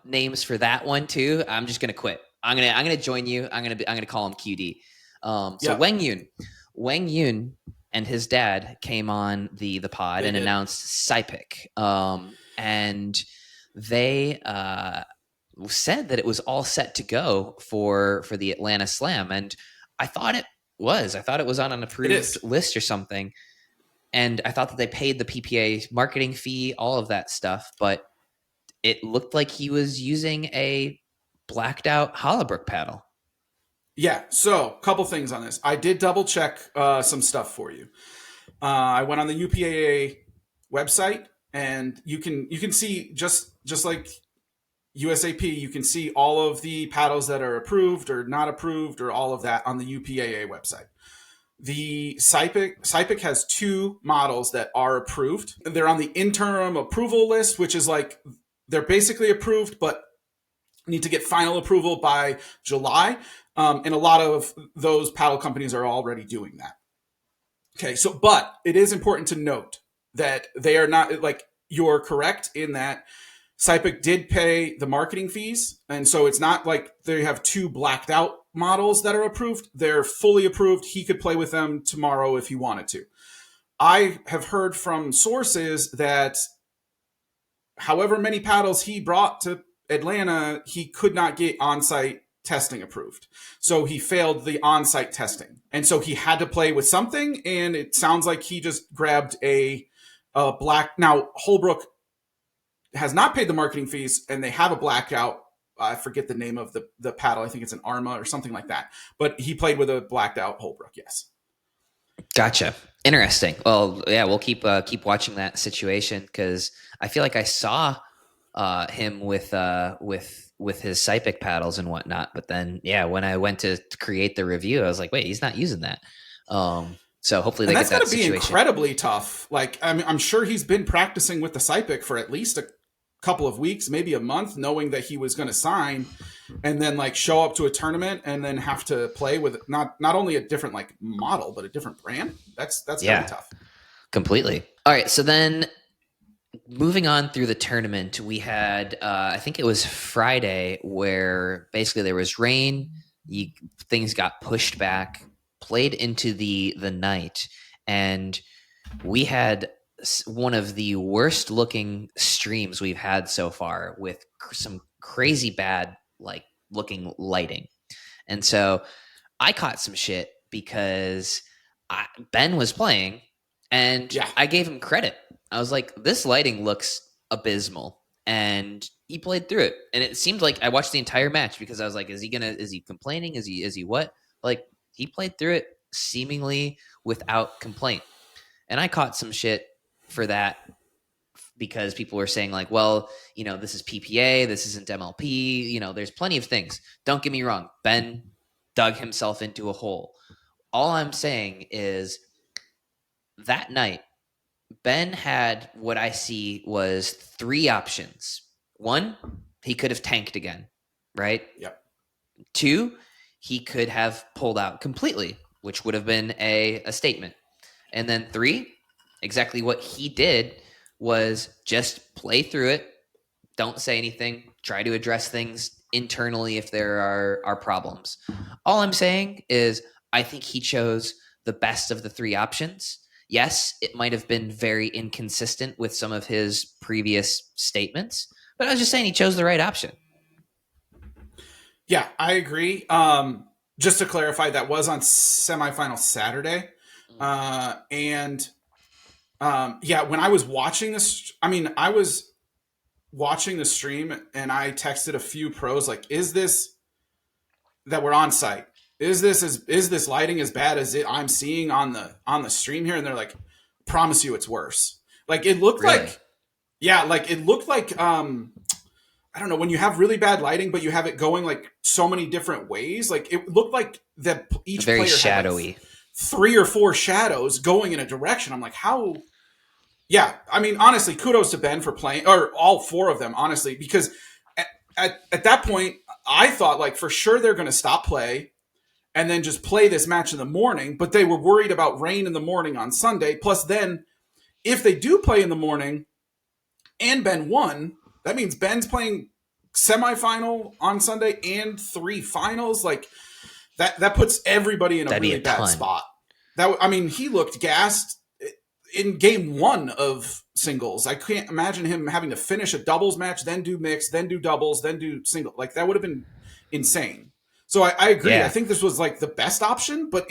names for that one too, I'm just going to quit. I'm going to join you. I'm going to call him QD. So Wang Yun and his dad came on the pod and announced SciPick. And they said that it was all set to go for the Atlanta Slam. And I thought it was on an approved list or something. And I thought that they paid the PPA marketing fee, all of that stuff, but it looked like he was using a blacked out Hollowbrook paddle.
Yeah, so a couple things on this. I did double check some stuff for you. I went on the UPAA website, and you can see just like USAP, you can see all of the paddles that are approved or not approved or all of that on the UPAA website. The SciPick has 2 models that are approved. They're on the interim approval list, which is like they're basically approved, but need to get final approval by July. And a lot of those paddle companies are already doing that. Okay, so but it is important to note that they are not, like, you're correct in that SciPick did pay the marketing fees, and so it's not like they have 2 blacked out models that are approved. They're fully approved. He could play with them tomorrow if he wanted to. I have heard from sources that however many paddles he brought to Atlanta, he could not get on-site testing approved. So he failed the on-site testing. And so he had to play with something, and it sounds like he just grabbed a black. Now, Holbrook has not paid the marketing fees, and they have a blackout. I forget the name of the paddle. I think it's an Arma or something like that. But he played with a blacked out Holbrook, yes.
Gotcha. Interesting. Well, yeah, we'll keep watching that situation, because I feel like I saw him with his SciPick paddles and whatnot. But then, yeah, when I went to create the review, I was like, wait, he's not using that. So hopefully they get that situation.
That's going to be incredibly tough. Like, I'm sure he's been practicing with the SciPick for at least a couple of weeks, maybe a month, knowing that he was going to sign, and then like show up to a tournament and then have to play with not only a different like model, but a different brand. That's gonna be tough.
Completely. All right. So then moving on through the tournament, we had, I think it was Friday, where basically there was rain. Things got pushed back, played into the night, and we had one of the worst looking streams we've had so far, with some crazy bad like looking lighting. And so I caught some shit because Ben was playing, and I gave him credit. I was like, this lighting looks abysmal, and he played through it. And it seemed like I watched the entire match because I was like, is he complaining? Is he what? Like, he played through it seemingly without complaint. And I caught some shit for that because people were saying like, well, this is PPA, this isn't MLP, there's plenty of things. Don't get me wrong. Ben dug himself into a hole. All I'm saying is that night, Ben had what I see was 3 options. 1, he could have tanked again, right?
Yep.
2, he could have pulled out completely, which would have been a statement. And then 3, exactly what he did was just play through it. Don't say anything. Try to address things internally if there are problems. All I'm saying is I think he chose the best of the 3 options. Yes, it might have been very inconsistent with some of his previous statements, but I was just saying he chose the right option.
Yeah, I agree. Just to clarify, that was on semifinal Saturday. And When I was watching this, I was watching the stream and I texted a few pros like, is this that we're on site? Is this lighting as bad as I'm seeing on the stream here? And they're like, promise you it's worse. Like it looked
Really?
like, it looked like, I don't know, when you have really bad lighting, but you have it going like so many different ways, like it looked like that each
Very
player
shadowy.
had like 3 or 4 shadows going in a direction. I'm like, how? Yeah, I mean, honestly, kudos to Ben for playing, or all 4 of them, honestly, because at that point, I thought like for sure they're going to stop play and then just play this match in the morning, but they were worried about rain in the morning on Sunday. Plus, then if they do play in the morning and Ben won, that means Ben's playing semifinal on Sunday and 3 finals. Like that puts everybody in a really bad spot. He looked gassed in game 1 of singles. I can't imagine him having to finish a doubles match, then do mixed, then do doubles, then do single. Like that would have been insane. So I agree. Yeah. I think this was like the best option, but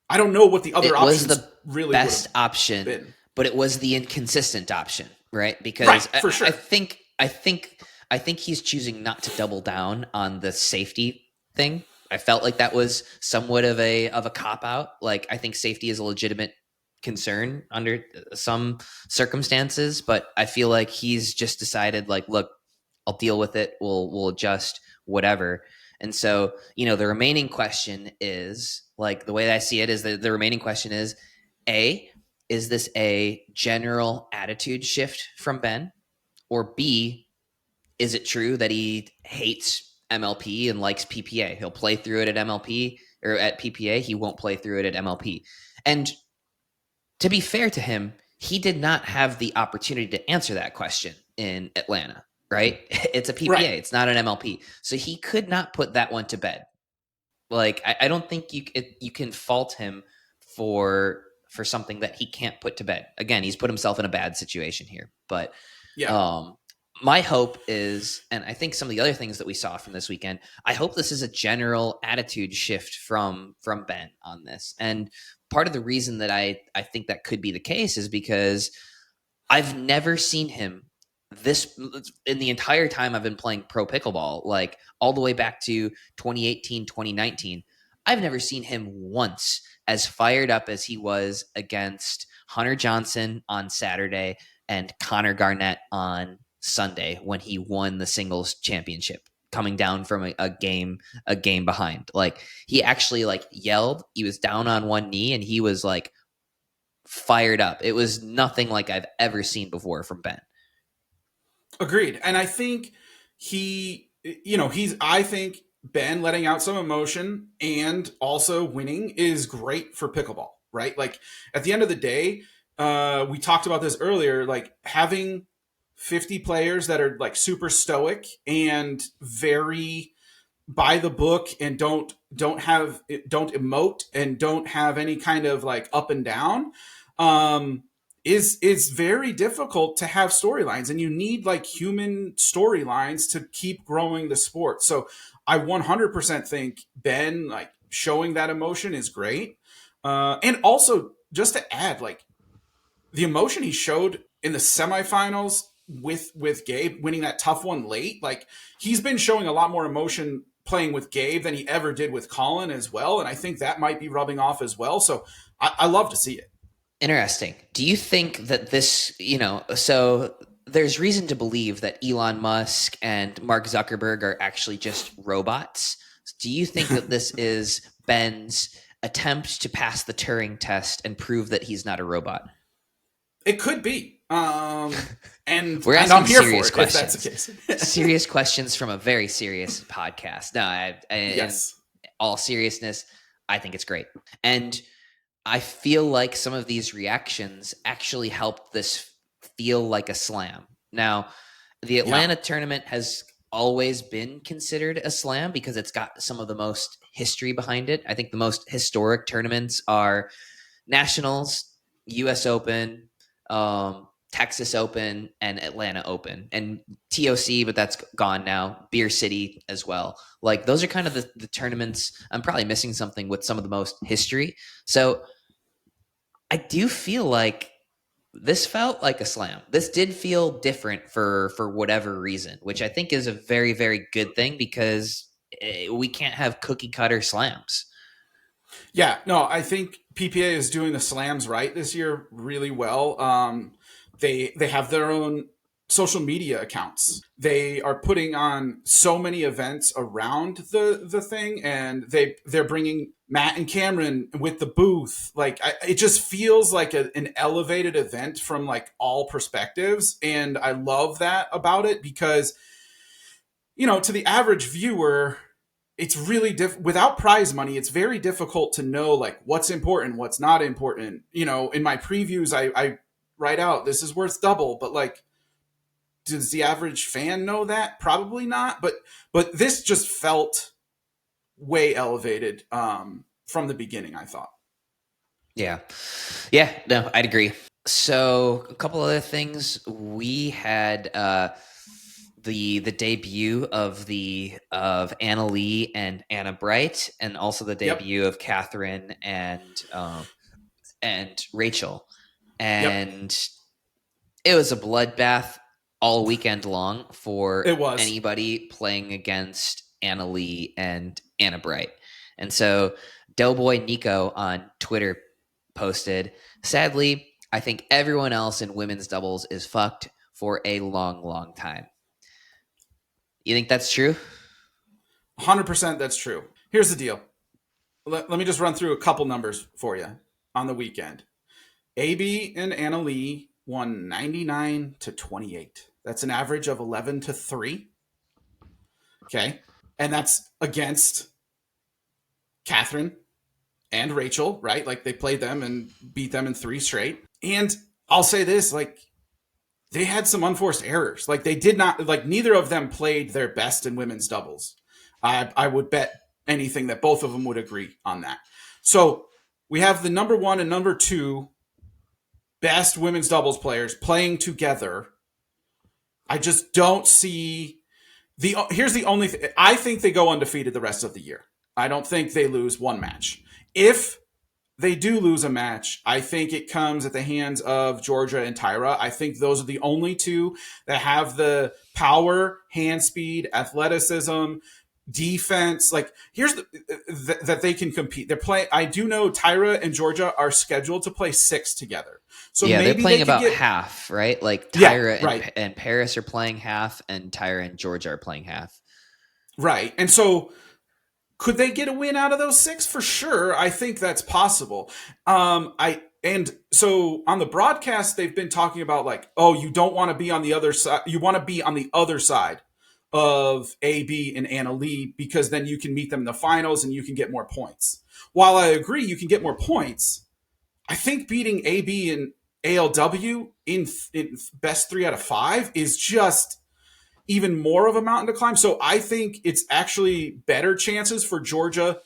I don't know what the other options
was the
really
best option
been.
But it was the inconsistent option, right? Because
for sure.
I think he's choosing not to double down on the safety thing. I felt like that was somewhat of a cop out. Like I think safety is a legitimate concern under some circumstances, but I feel like he's just decided like, look, I'll deal with it. We'll adjust, whatever. And so, the remaining question is, like, the way that I see it is that the remaining question is, A, is this a general attitude shift from Ben? Or B, is it true that he hates MLP and likes PPA? He'll play through it at MLP or at PPA. He won't play through it at MLP. And to be fair to him, he did not have the opportunity to answer that question in Atlanta. Right? It's a PPA. Right. It's not an MLP. So he could not put that one to bed. Like, I don't think you can fault him for something that he can't put to bed. Again, he's put himself in a bad situation here. But my hope is, and I think some of the other things that we saw from this weekend, I hope this is a general attitude shift from Ben on this. And part of the reason that I think that could be the case is because I've never seen him this in the entire time I've been playing pro pickleball, like all the way back to 2018, 2019, I've never seen him once as fired up as he was against Hunter Johnson on Saturday and Connor Garnett on Sunday when he won the singles championship, coming down from a game behind. Like he actually like yelled, he was down on one knee and he was like fired up. It was nothing like I've ever seen before from Ben.
Agreed. And I think I think Ben letting out some emotion and also winning is great for pickleball, right? Like at the end of the day, we talked about this earlier, like having 50 players that are like super stoic and very by the book and don't emote and don't have any kind of like up and down, is very difficult to have storylines, and you need like human storylines to keep growing the sport. So I 100% think Ben like showing that emotion is great. And also just to add, like the emotion he showed in the semifinals with Gabe winning that tough one late, like he's been showing a lot more emotion playing with Gabe than he ever did with Colin as well. And I think that might be rubbing off as well. So I love to see it.
Interesting. Do you think that this, so there's reason to believe that Elon Musk and Mark Zuckerberg are actually just robots. Do you think that this is Ben's attempt to pass the Turing test and prove that he's not a robot?
It could be. And
we're asking serious
questions.
If that's the case. Serious questions from a very serious podcast. No,
yes.
In all seriousness, I think it's great. And I feel like some of these reactions actually helped this feel like a slam. Now, the Atlanta tournament has always been considered a slam because it's got some of the most history behind it. I think the most historic tournaments are Nationals, US Open, Texas Open, and Atlanta Open, and TOC, but that's gone now, Beer City as well. Like those are kind of the tournaments. I'm probably missing something with some of the most history. So I do feel like this felt like a slam. This did feel different for whatever reason, which I think is a very, very good thing because we can't have cookie cutter slams.
Yeah, no, I think PPA is doing the slams right this year really well. They have their own social media accounts. They are putting on so many events around the thing, and they're bringing Matt and Cameron with the booth. Like it just feels like an elevated event from like all perspectives, and I love that about it because, you know, to the average viewer, it's really without prize money. It's very difficult to know like what's important, what's not important. You know, in my previews, I write out this is worth double, but like, does the average fan know that? Probably not. But this just felt way elevated from the beginning, I thought.
Yeah, no, I'd agree. So a couple other things. We had the debut of Anna Lee and Anna Bright, and also the debut of Catherine and Rachel. And it was a bloodbath all weekend long for anybody playing against Anna Lee and Anna Bright. And so Doughboy Nico on Twitter posted, sadly, I think everyone else in women's doubles is fucked for a long, long time. You think that's true?
100% that's true. Here's the deal. Let me just run through a couple numbers for you on the weekend. AB and Anna Lee won 99-28. That's an average of 11-3. Okay. And that's against Catherine and Rachel, right? Like they played them and beat them in 3 straight. And I'll say this, like they had some unforced errors. Like they did not, like neither of them played their best in women's doubles. I would bet anything that both of them would agree on that. So we have the number 1 and number 2 best women's doubles players playing together. I just don't see here's the only thing. I think they go undefeated the rest of the year. I don't think they lose one match. If they do lose a match, I think it comes at the hands of Georgia and Tyra. I think those are the only two that have the power, hand speed, athleticism, defense. Like here's that they can compete. They're playing. I do know Tyra and Georgia are scheduled to play 6 together. So
yeah,
maybe
they're playing about half, right? Like Tyra and Paris are playing half, and Tyra and Georgia are playing half.
Right. And so could they get a win out of those 6? For sure. I think that's possible. And so on the broadcast, they've been talking about like, oh, you don't want to be on the other side. You want to be on the other side of AB and Anna Lee because then you can meet them in the finals and you can get more points. While I agree you can get more points, I think beating AB and ALW in best 3 out of 5 is just even more of a mountain to climb. So I think it's actually better chances for Georgia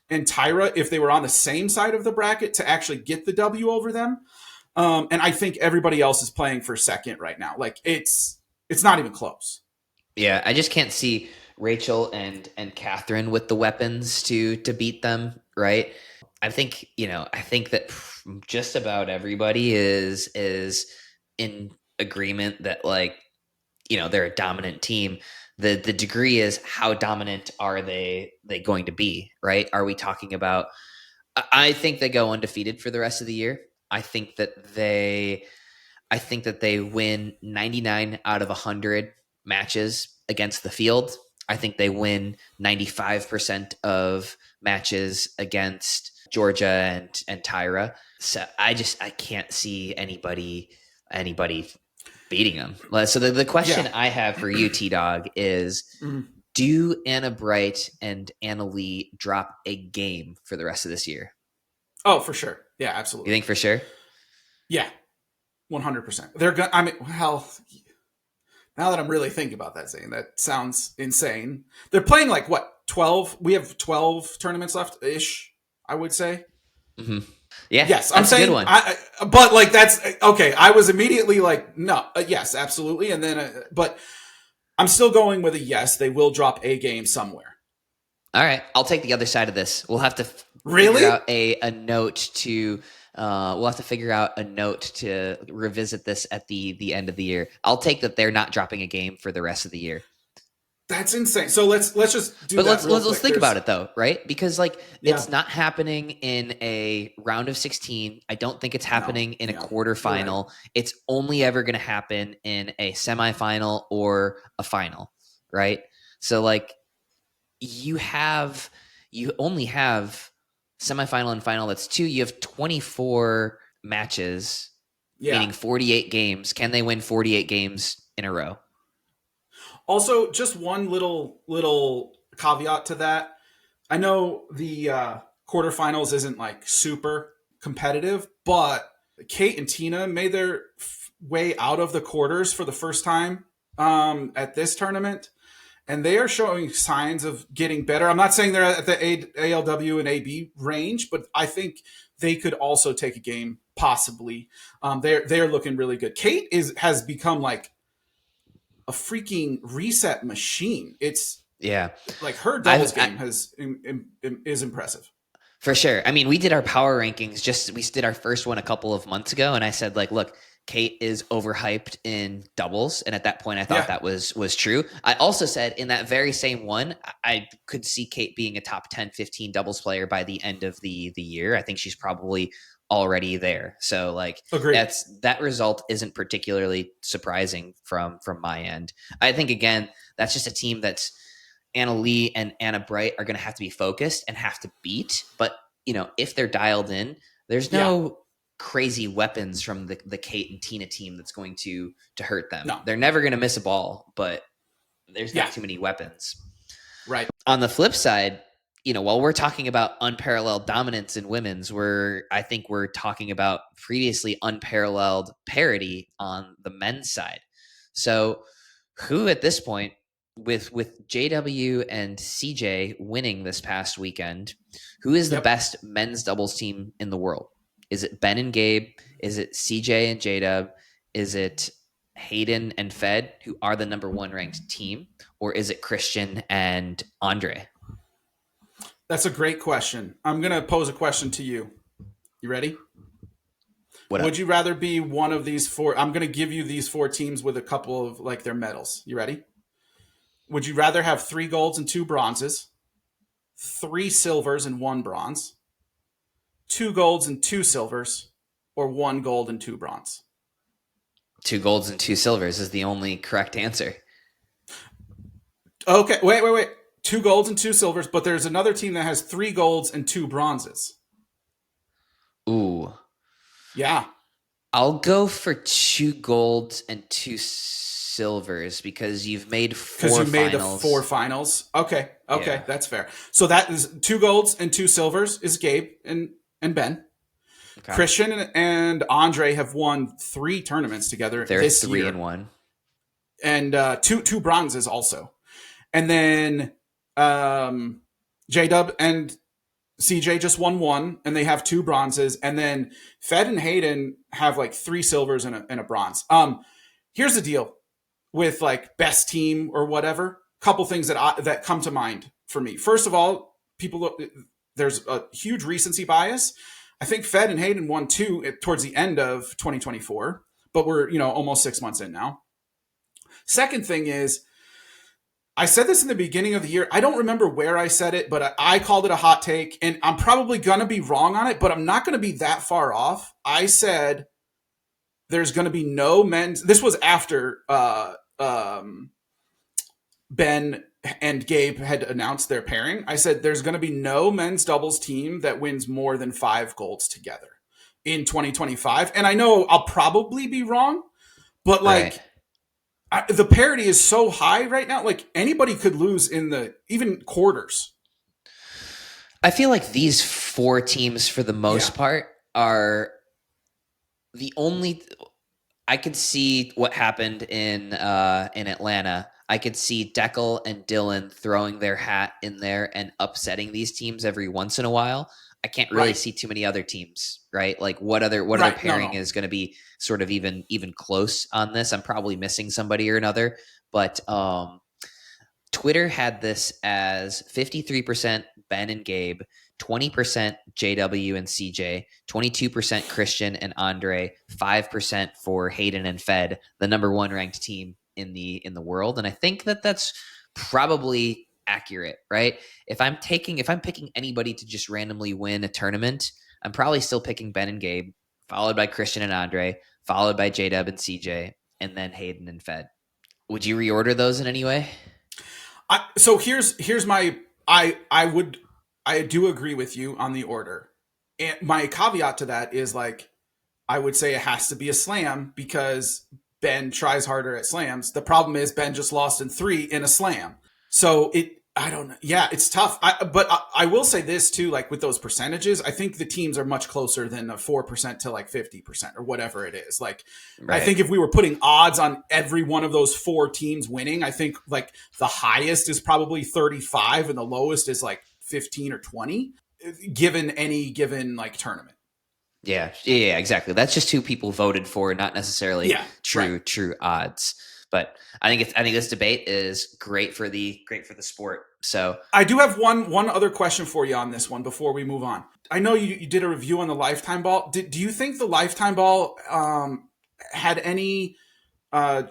and Tyra if they were on the same side of the bracket to actually get the W over them. And I think everybody else is playing for second right now. Like it's not even close.
Yeah, I just can't see Rachel and Catherine with the weapons to beat them, right? I think that just about everybody is in agreement that like, you know, they're a dominant team. The degree is how dominant are they going to be, right? Are we talking about I think they go undefeated for the rest of the year. I think that they win 99 out of 100 matches against the field. I think they win 95% of matches against Georgia and Tyra. So I can't see anybody beating them. So the question I have for you, T-Dog, is do Anna Bright and Anna Lee drop a game for the rest of this year?
Oh, for sure. Yeah, absolutely.
You think for sure?
Yeah, 100%. They're going. I mean, hell. Now that I'm really thinking about that, Zane, that sounds insane. They're playing like what 12? We have 12 tournaments left ish. I would say.
Mm-hmm. Yeah.
Yes, I'm saying. A good one. But like that's okay. I was immediately like, no, yes, absolutely, and then, but I'm still going with a yes. They will drop a game somewhere.
All right, I'll take the other side of this. We'll have to
really
figure out a note to We'll have to figure out a note to revisit this at the end of the year. I'll take that they're not dropping a game for the rest of the year.
That's insane. So let's just do
but
that.
Let's think about it though, right? Because it's not happening in a round of 16. I don't think it's happening in a quarterfinal. Right. It's only ever going to happen in a semifinal or a final, right? So you only have semifinal and final. That's 2. You have 24 matches, meaning 48 games. Can they win 48 games in a row?
Also, just one little caveat to that. I know the quarterfinals isn't super competitive, but Kate and Tina made their way out of the quarters for the first time at this tournament, and they are showing signs of getting better. I'm not saying they're at the ALW and AB range, but I think they could also take a game, possibly. They're looking really good. Kate has become a freaking reset machine. It's her doubles game is impressive.
For sure. I mean, we did our power rankings. We did our first one a couple of months ago, and I said look, Kate is overhyped in doubles, and at that point, I thought that was true. I also said in that very same one, I could see Kate being a top 10, 15 doubles player by the end of the year. I think she's probably already there. So that result isn't particularly surprising from my end. I think again, that's just a team that's Anna Lee and Anna Bright are going to have to be focused and have to beat. But if they're dialed in, there's no crazy weapons from the Kate and Tina team that's going to hurt them. No. They're never going to miss a ball, but there's not too many weapons.
Right.
On the flip side, while we're talking about unparalleled dominance in women's, I think we're talking about previously unparalleled parity on the men's side. So who at this point, with JW and CJ winning this past weekend, who is the best men's doubles team in the world? Is it Ben and Gabe? Is it CJ and JW? Is it Hayden and Fed, who are the number 1 ranked team? Or is it Christian and Andre?
That's a great question. I'm going to pose a question to you. You ready? Would you rather be one of these 4? I'm going to give you these 4 teams with a couple of their medals. You ready? Would you rather have 3 golds and 2 bronzes, 3 silvers and 1 bronze, 2 golds and 2 silvers, or 1 gold and 2 bronze?
2 golds and 2 silvers is the only correct answer.
Okay, wait. 2 golds and 2 silvers, but there's another team that has 3 golds and 2 bronzes.
Ooh.
Yeah.
I'll go for 2 golds and 2 silvers because you've made 4 finals. Because you made the
4 finals. Okay, that's fair. So that is 2 golds and 2 silvers is Gabe and Ben. Okay. Christian and Andre have won 3 tournaments together.
They're
this
3
year.
and 1.
And 2 bronzes also. And then J-Dub and CJ just won 1, and they have 2 bronzes. And then Fed and Hayden have 3 silvers and a bronze. Here's the deal with best team or whatever. Couple things that come to mind for me. First of all, there's a huge recency bias. I think Fed and Hayden won 2 towards the end of 2024, but we're almost 6 months in now. Second thing is, I said this in the beginning of the year. I don't remember where I said it, but I called it a hot take, and I'm probably going to be wrong on it, but I'm not going to be that far off. I said there's going to be no men's. This was after Ben and Gabe had announced their pairing. I said there's going to be no men's doubles team that wins more than 5 golds together in 2025. And I know I'll probably be wrong, but the parity is so high right now. Anybody could lose in the even quarters.
I feel like these 4 teams, for the most part, are the only. I could see what happened in Atlanta. I could see Deckel and Dylan throwing their hat in there and upsetting these teams every once in a while. I can't really see too many other teams, right? What other pairing is going to be sort of even close on this? I'm probably missing somebody or another, but Twitter had this as 53% Ben and Gabe, 20% JW and CJ, 22% Christian and Andre, 5% for Hayden and Fed, the number 1 ranked team in the world. And I think that that's probably accurate, right? If I'm picking anybody to just randomly win a tournament, I'm probably still picking Ben and Gabe, followed by Christian and Andre, followed by JW and CJ, and then Hayden and Fed. Would you reorder those in any way?
So here's my I do agree with you on the order. And my caveat to that is like, I would say it has to be a slam because Ben tries harder at slams. The problem is Ben just lost in 3 in a slam. So I don't know. Yeah, it's tough. But I will say this too, like with those percentages, I think the teams are much closer than a 4% to like 50% or whatever it is. Like, right. I think if we were putting odds on every one of those 4 teams winning, I think like the highest is probably 35 and the lowest is like 15 or 20 given any given like tournament.
Yeah, exactly. That's just who people voted for, not necessarily true odds. But I think this debate is great for the sport. So
I do have one other question for you on this one before we move on. I know you did a review on the lifetime ball. Do you think the lifetime ball had any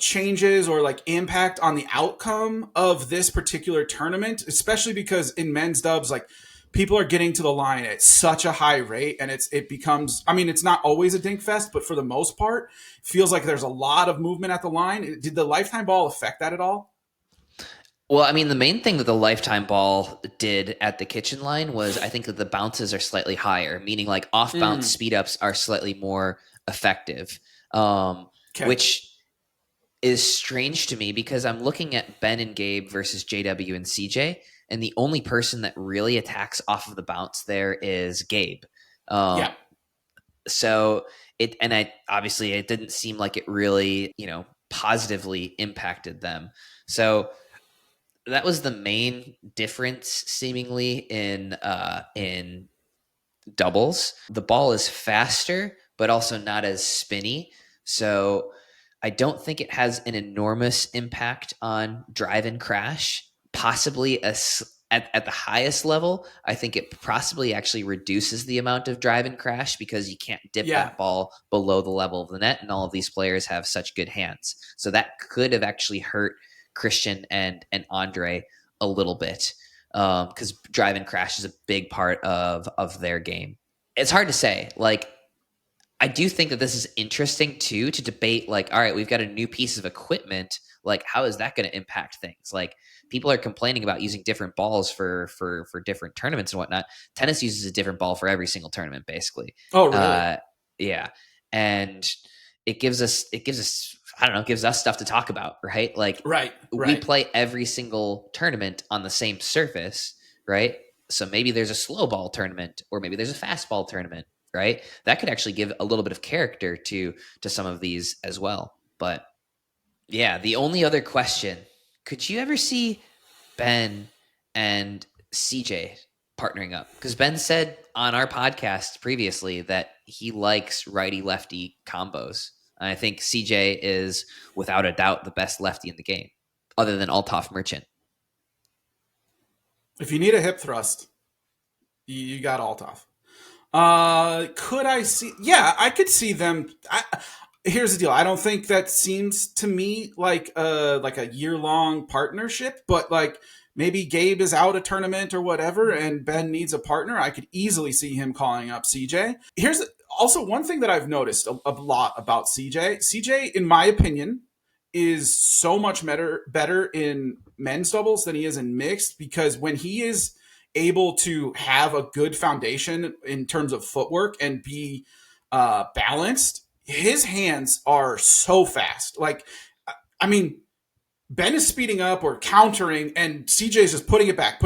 changes or like impact on the outcome of this particular tournament? Especially because in men's dubs, like people are getting to the line at such a high rate, and it becomes, I mean, it's not always a dink fest, but for the most part, it feels like there's a lot of movement at the line. Did the lifetime ball affect that at all?
Well, I mean, the main thing that the lifetime ball did at the kitchen line was I think that the bounces are slightly higher, meaning like off bounce speed ups are slightly more effective, which is strange to me because I'm looking at Ben and Gabe versus JW and CJ. And the only person that really attacks off of the bounce there is Gabe. So obviously it didn't seem like it really, positively impacted them. So that was the main difference seemingly in doubles. The ball is faster, but also not as spinny. So I don't think it has an enormous impact on drive and crash. Possibly at the highest level, I think it possibly actually reduces the amount of drive and crash because you can't dip that ball below the level of the net, and all of these players have such good hands. So that could have actually hurt Christian and Andre a little bit because drive and crash is a big part of their game. It's hard to say. Like, I do think that this is interesting too to debate. Like, all right, we've got a new piece of equipment. Like, how is that going to impact things? Like, people are complaining about using different balls for different tournaments and whatnot. Tennis uses a different ball for every single tournament, basically.
Oh, really?
Yeah. And it gives us, I don't know, gives us stuff to talk about, right? Like, we play every single tournament on the same surface, right? So maybe there's a slow ball tournament or maybe there's a fast ball tournament, right? That could actually give a little bit of character to some of these as well. But yeah, the only other question, could you ever see Ben and CJ partnering up? Because Ben said on our podcast previously that he likes righty-lefty combos. And I think CJ is, without a doubt, the best lefty in the game, other than Althoff Merchant.
If you need a hip thrust, you got Althoff. Could I see? Yeah, I could see them. Here's the deal. I don't think that seems to me like a year-long partnership, but like maybe Gabe is out a tournament or whatever and Ben needs a partner. I could easily see him calling up CJ. Here's also one thing that I've noticed a lot about CJ. CJ, in my opinion, is so much better in men's doubles than he is in mixed, because when he is able to have a good foundation in terms of footwork and be balanced, his hands are so fast. Like, I mean, Ben is speeding up or countering, and CJ is just putting it back,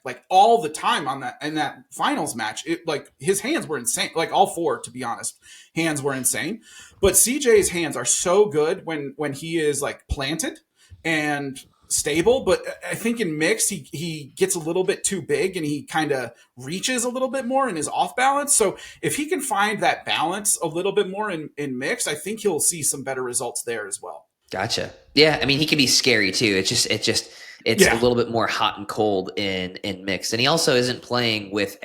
like all the time on that in that finals match. It, like, his hands were insane. Like all 4, to be honest, hands were insane. But CJ's hands are so good when he is like planted and stable. But I think in mixed, he gets a little bit too big and he kind of reaches a little bit more and is off balance. So if he can find that balance a little bit more in mixed, I think he'll see some better results there as well.
Gotcha. Yeah, I mean, he can be scary too. It's a little bit more hot and cold in mixed, and he also isn't playing with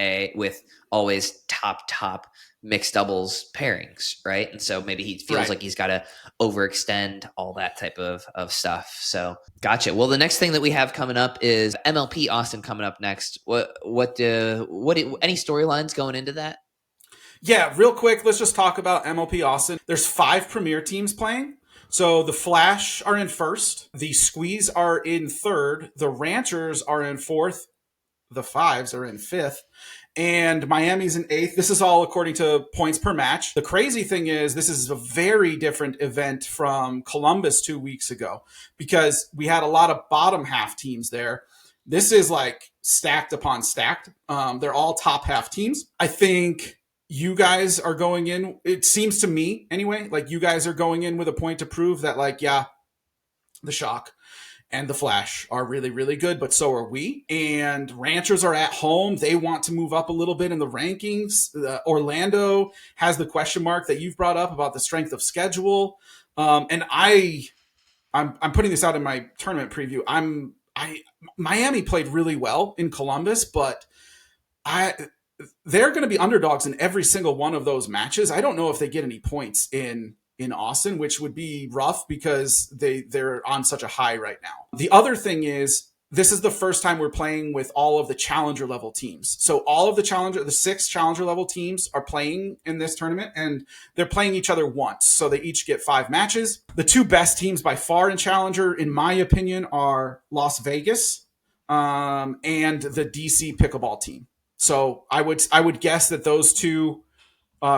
always top mixed doubles pairings, right? And so maybe he feels like he's got to overextend, all that type of stuff. So gotcha. Well, the next thing that we have coming up is MLP Austin coming up next. Any storylines going into that?
Yeah, real quick, let's just talk about MLP Austin. There's 5 premier teams playing. So the Flash are in first, the Squeeze are in third, the Ranchers are in fourth, the Fives are in fifth, and Miami's in eighth. This is all according to points per match. The crazy thing is this is a very different event from Columbus 2 weeks ago because we had a lot of bottom half teams there. This is like stacked upon stacked. They're all top half teams. I think you guys are going in, it seems to me anyway, like you guys are going in with a point to prove that, like, yeah, the Shock and the Flash are really, really good, but so are we. And Ranchers are at home. They want to move up a little bit in the rankings. Orlando has the question mark that you've brought up about the strength of schedule. And I'm putting this out in my tournament preview. Miami played really well in Columbus, but they're going to be underdogs in every single one of those matches. I don't know if they get any points in Austin, which would be rough because they're on such a high right now. The other thing is this is the first time we're playing with all of the challenger level teams. So all of the 6 challenger level teams are playing in this tournament, and they're playing each other once. So they each get 5 matches. The 2 best teams by far in challenger, in my opinion, are Las Vegas and the DC pickleball team. So I would guess that those 2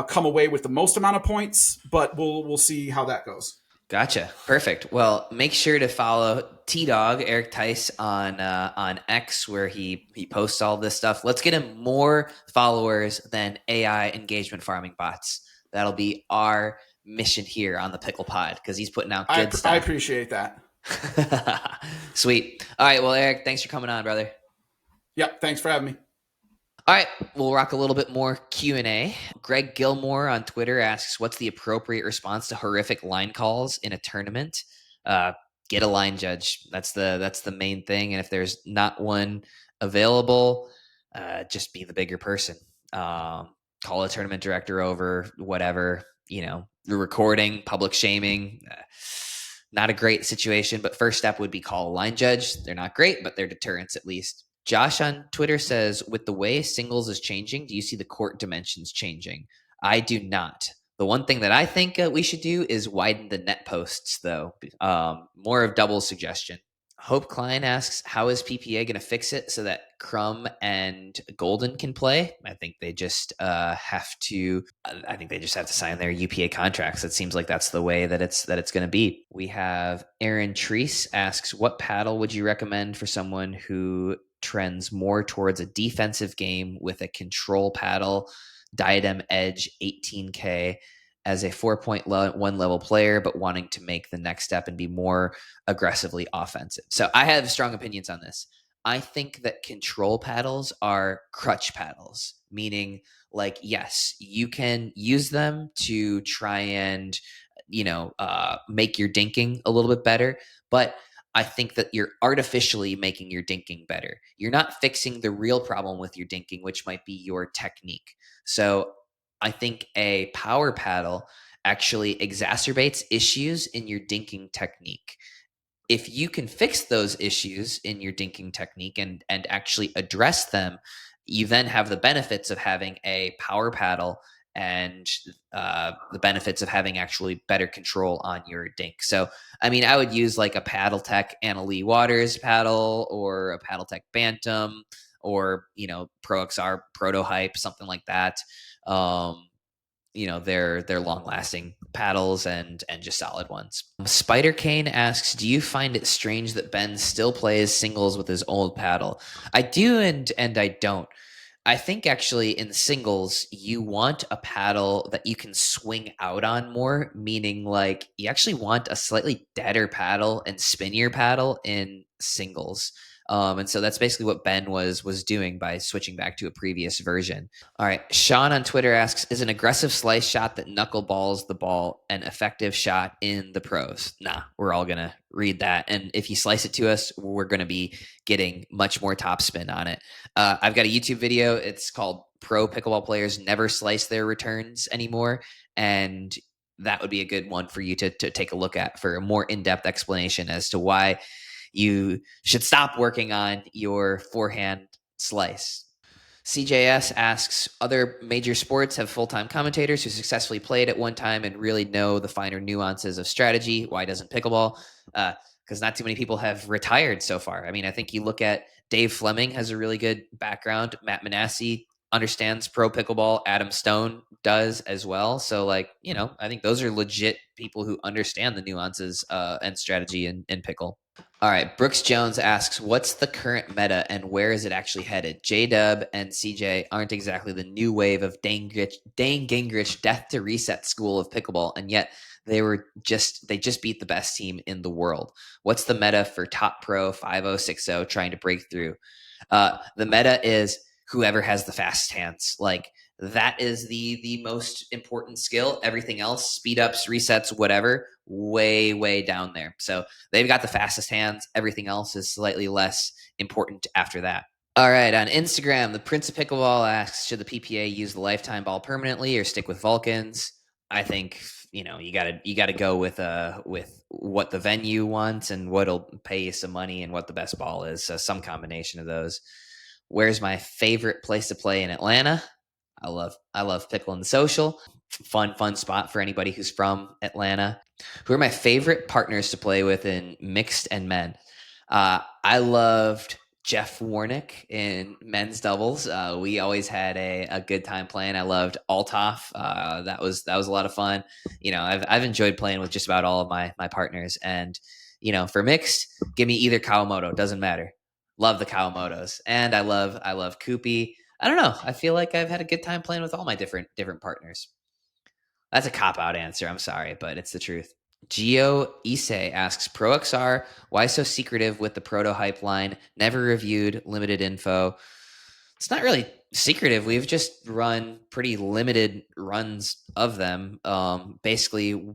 come away with the most amount of points, but we'll see how that goes.
Gotcha. Perfect. Well, make sure to follow T-Dog, Erik Tice, on X, where he posts all this stuff. Let's get him more followers than AI engagement farming bots. That'll be our mission here on the Pickle Pod because he's putting out good stuff.
I appreciate that.
Sweet. All right. Well, Erik, thanks for coming on, brother.
Yep. Thanks for having me.
All right, we'll rock a little bit more Q&A. Greg Gilmore on Twitter asks, what's the appropriate response to horrific line calls in a tournament? Get a line judge. That's the main thing. And if there's not one available, just be the bigger person. Call a tournament director over, whatever, you're recording, public shaming. Not a great situation, but first step would be call a line judge. They're not great, but they're deterrents at least. Josh on Twitter says, with the way singles is changing, do you see the court dimensions changing? I do not. The one thing that I think we should do is widen the net posts, though. More of double suggestion. Hope Klein asks, how is PPA going to fix it so that Crum and Golden can play? I think they just have to sign their UPA contracts. It seems like that's the way that it's going to be. We have Aaron Treese asks, what paddle would you recommend for someone who trends more towards a defensive game with a control paddle, Diadem Edge 18K, as a 4.1 level player, but wanting to make the next step and be more aggressively offensive? So I have strong opinions on this. I think that control paddles are crutch paddles, meaning like, yes, you can use them to try and, make your dinking a little bit better, but I think that you're artificially making your dinking better. You're not fixing the real problem with your dinking, which might be your technique. So I think a power paddle actually exacerbates issues in your dinking technique. If you can fix those issues in your dinking technique and actually address them, you then have the benefits of having a power paddle and the benefits of having actually better control on your dink. So, I mean, I would use like a Paddle Tech Annalee Waters paddle or a Paddle Tech Bantam or, Pro XR Proto Hype, something like that. They're long-lasting paddles and just solid ones. Spider Kane asks, do you find it strange that Ben still plays singles with his old paddle? I do and I don't. I think actually in singles, you want a paddle that you can swing out on more, meaning like you actually want a slightly deader paddle and spinnier paddle in singles. And so that's basically what Ben was doing by switching back to a previous version. All right. Sean on Twitter asks, is an aggressive slice shot that knuckleballs the ball an effective shot in the pros? Nah, we're all going to read that. And if you slice it to us, we're going to be getting much more topspin on it. I've got a YouTube video. It's called Pro Pickleball Players Never Slice Their Returns Anymore. And that would be a good one for you to take a look at for a more in-depth explanation as to why you should stop working on your forehand slice. CJS asks, other major sports have full-time commentators who successfully played at one time and really know the finer nuances of strategy. Why doesn't pickleball? Because not too many people have retired so far. I mean, I think you look at Dave Fleming has a really good background. Matt Manassi understands pro pickleball. Adam Stone does as well. So, like, you know, I think those are legit people who understand the nuances and strategy in pickle. All right. Brooks Jones asks, what's the current meta and where is it actually headed? J-Dub and CJ aren't exactly the new wave of Dane Gingrich death to reset school of pickleball, and yet they just beat the best team in the world. What's the meta for top pro 5060 trying to break through? The meta is whoever has the fast hands. Like, that is the most important skill. Everything else, speed ups, resets, whatever, way down there. So they've got the fastest hands. Everything else is slightly less important after that. All right, on Instagram, the Prince of Pickleball asks, should the PPA use the lifetime ball permanently or stick with Vulcans? I think, you know, you gotta go with what the venue wants and what'll pay you some money and what the best ball is. So some combination of those. Where's my favorite place to play in Atlanta? I love Pickle and the Social. Fun spot for anybody who's from Atlanta. Who are my favorite partners to play with in mixed and men? I loved Jeff Warnick in men's doubles. We always had a good time playing. I loved Althoff. That was a lot of fun. You know, I've enjoyed playing with just about all of my partners. And, you know, for mixed, give me either Kawamoto. Doesn't matter. Love the Kawamotos. And I love Koopy. I don't know. I feel like I've had a good time playing with all my different partners. That's a cop-out answer. I'm sorry, but it's the truth. Gio Issei asks, Pro XR, why so secretive with the proto hype line? Never reviewed, limited info. It's not really secretive. We've just run pretty limited runs of them. Basically,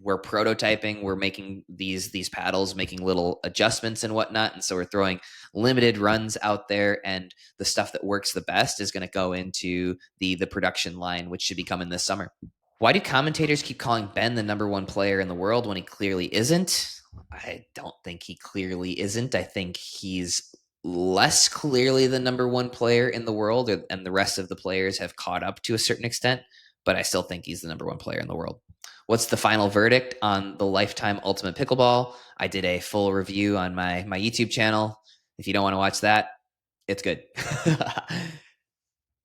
we're prototyping. We're making these paddles, making little adjustments and whatnot. And so we're throwing limited runs out there, and the stuff that works the best is going to go into the production line, which should be coming this summer. Why do commentators keep calling Ben the number one player in the world when he clearly isn't? I don't think he clearly isn't. I think he's less clearly the number one player in the world, and the rest of the players have caught up to a certain extent, but I still think he's the number one player in the world. What's the final verdict on the Lifetime Ultimate Pickleball? I did a full review on my YouTube channel. If you don't want to watch that, it's good.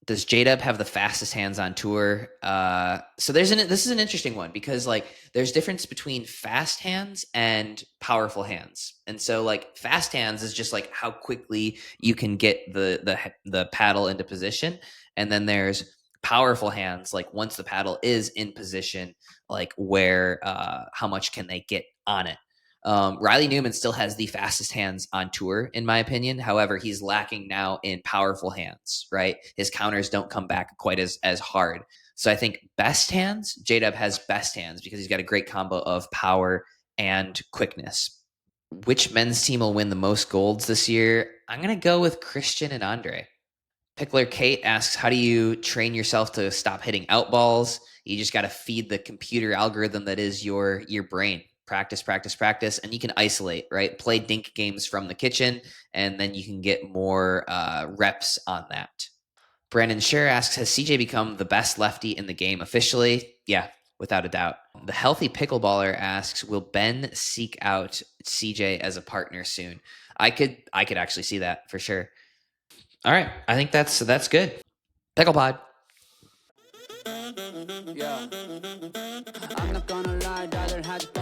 Does J-Dub have the fastest hands on tour? So this is an interesting one because, like, there's difference between fast hands and powerful hands. And so, like, fast hands is just like how quickly you can get the paddle into position. And then there's powerful hands, like once the paddle is in position, like where how much can they get on it? Riley Newman still has the fastest hands on tour, in my opinion. However, he's lacking now in powerful hands, right? His counters don't come back quite as hard. So I think best hands, J-Dub has best hands because he's got a great combo of power and quickness. Which men's team will win the most golds this year? I'm going to go with Christian and Andre. Pickler Kate asks, how do you train yourself to stop hitting out balls? You just got to feed the computer algorithm that is your brain. Practice, and you can isolate, right? Play dink games from the kitchen, and then you can get more reps on that. Brandon Scher asks, has CJ become the best lefty in the game officially? Yeah, without a doubt. The Healthy Pickleballer asks, will Ben seek out CJ as a partner soon? I could actually see that for sure. All right, I think that's good. PicklePod.
Yeah. I'm not gonna lie, rather had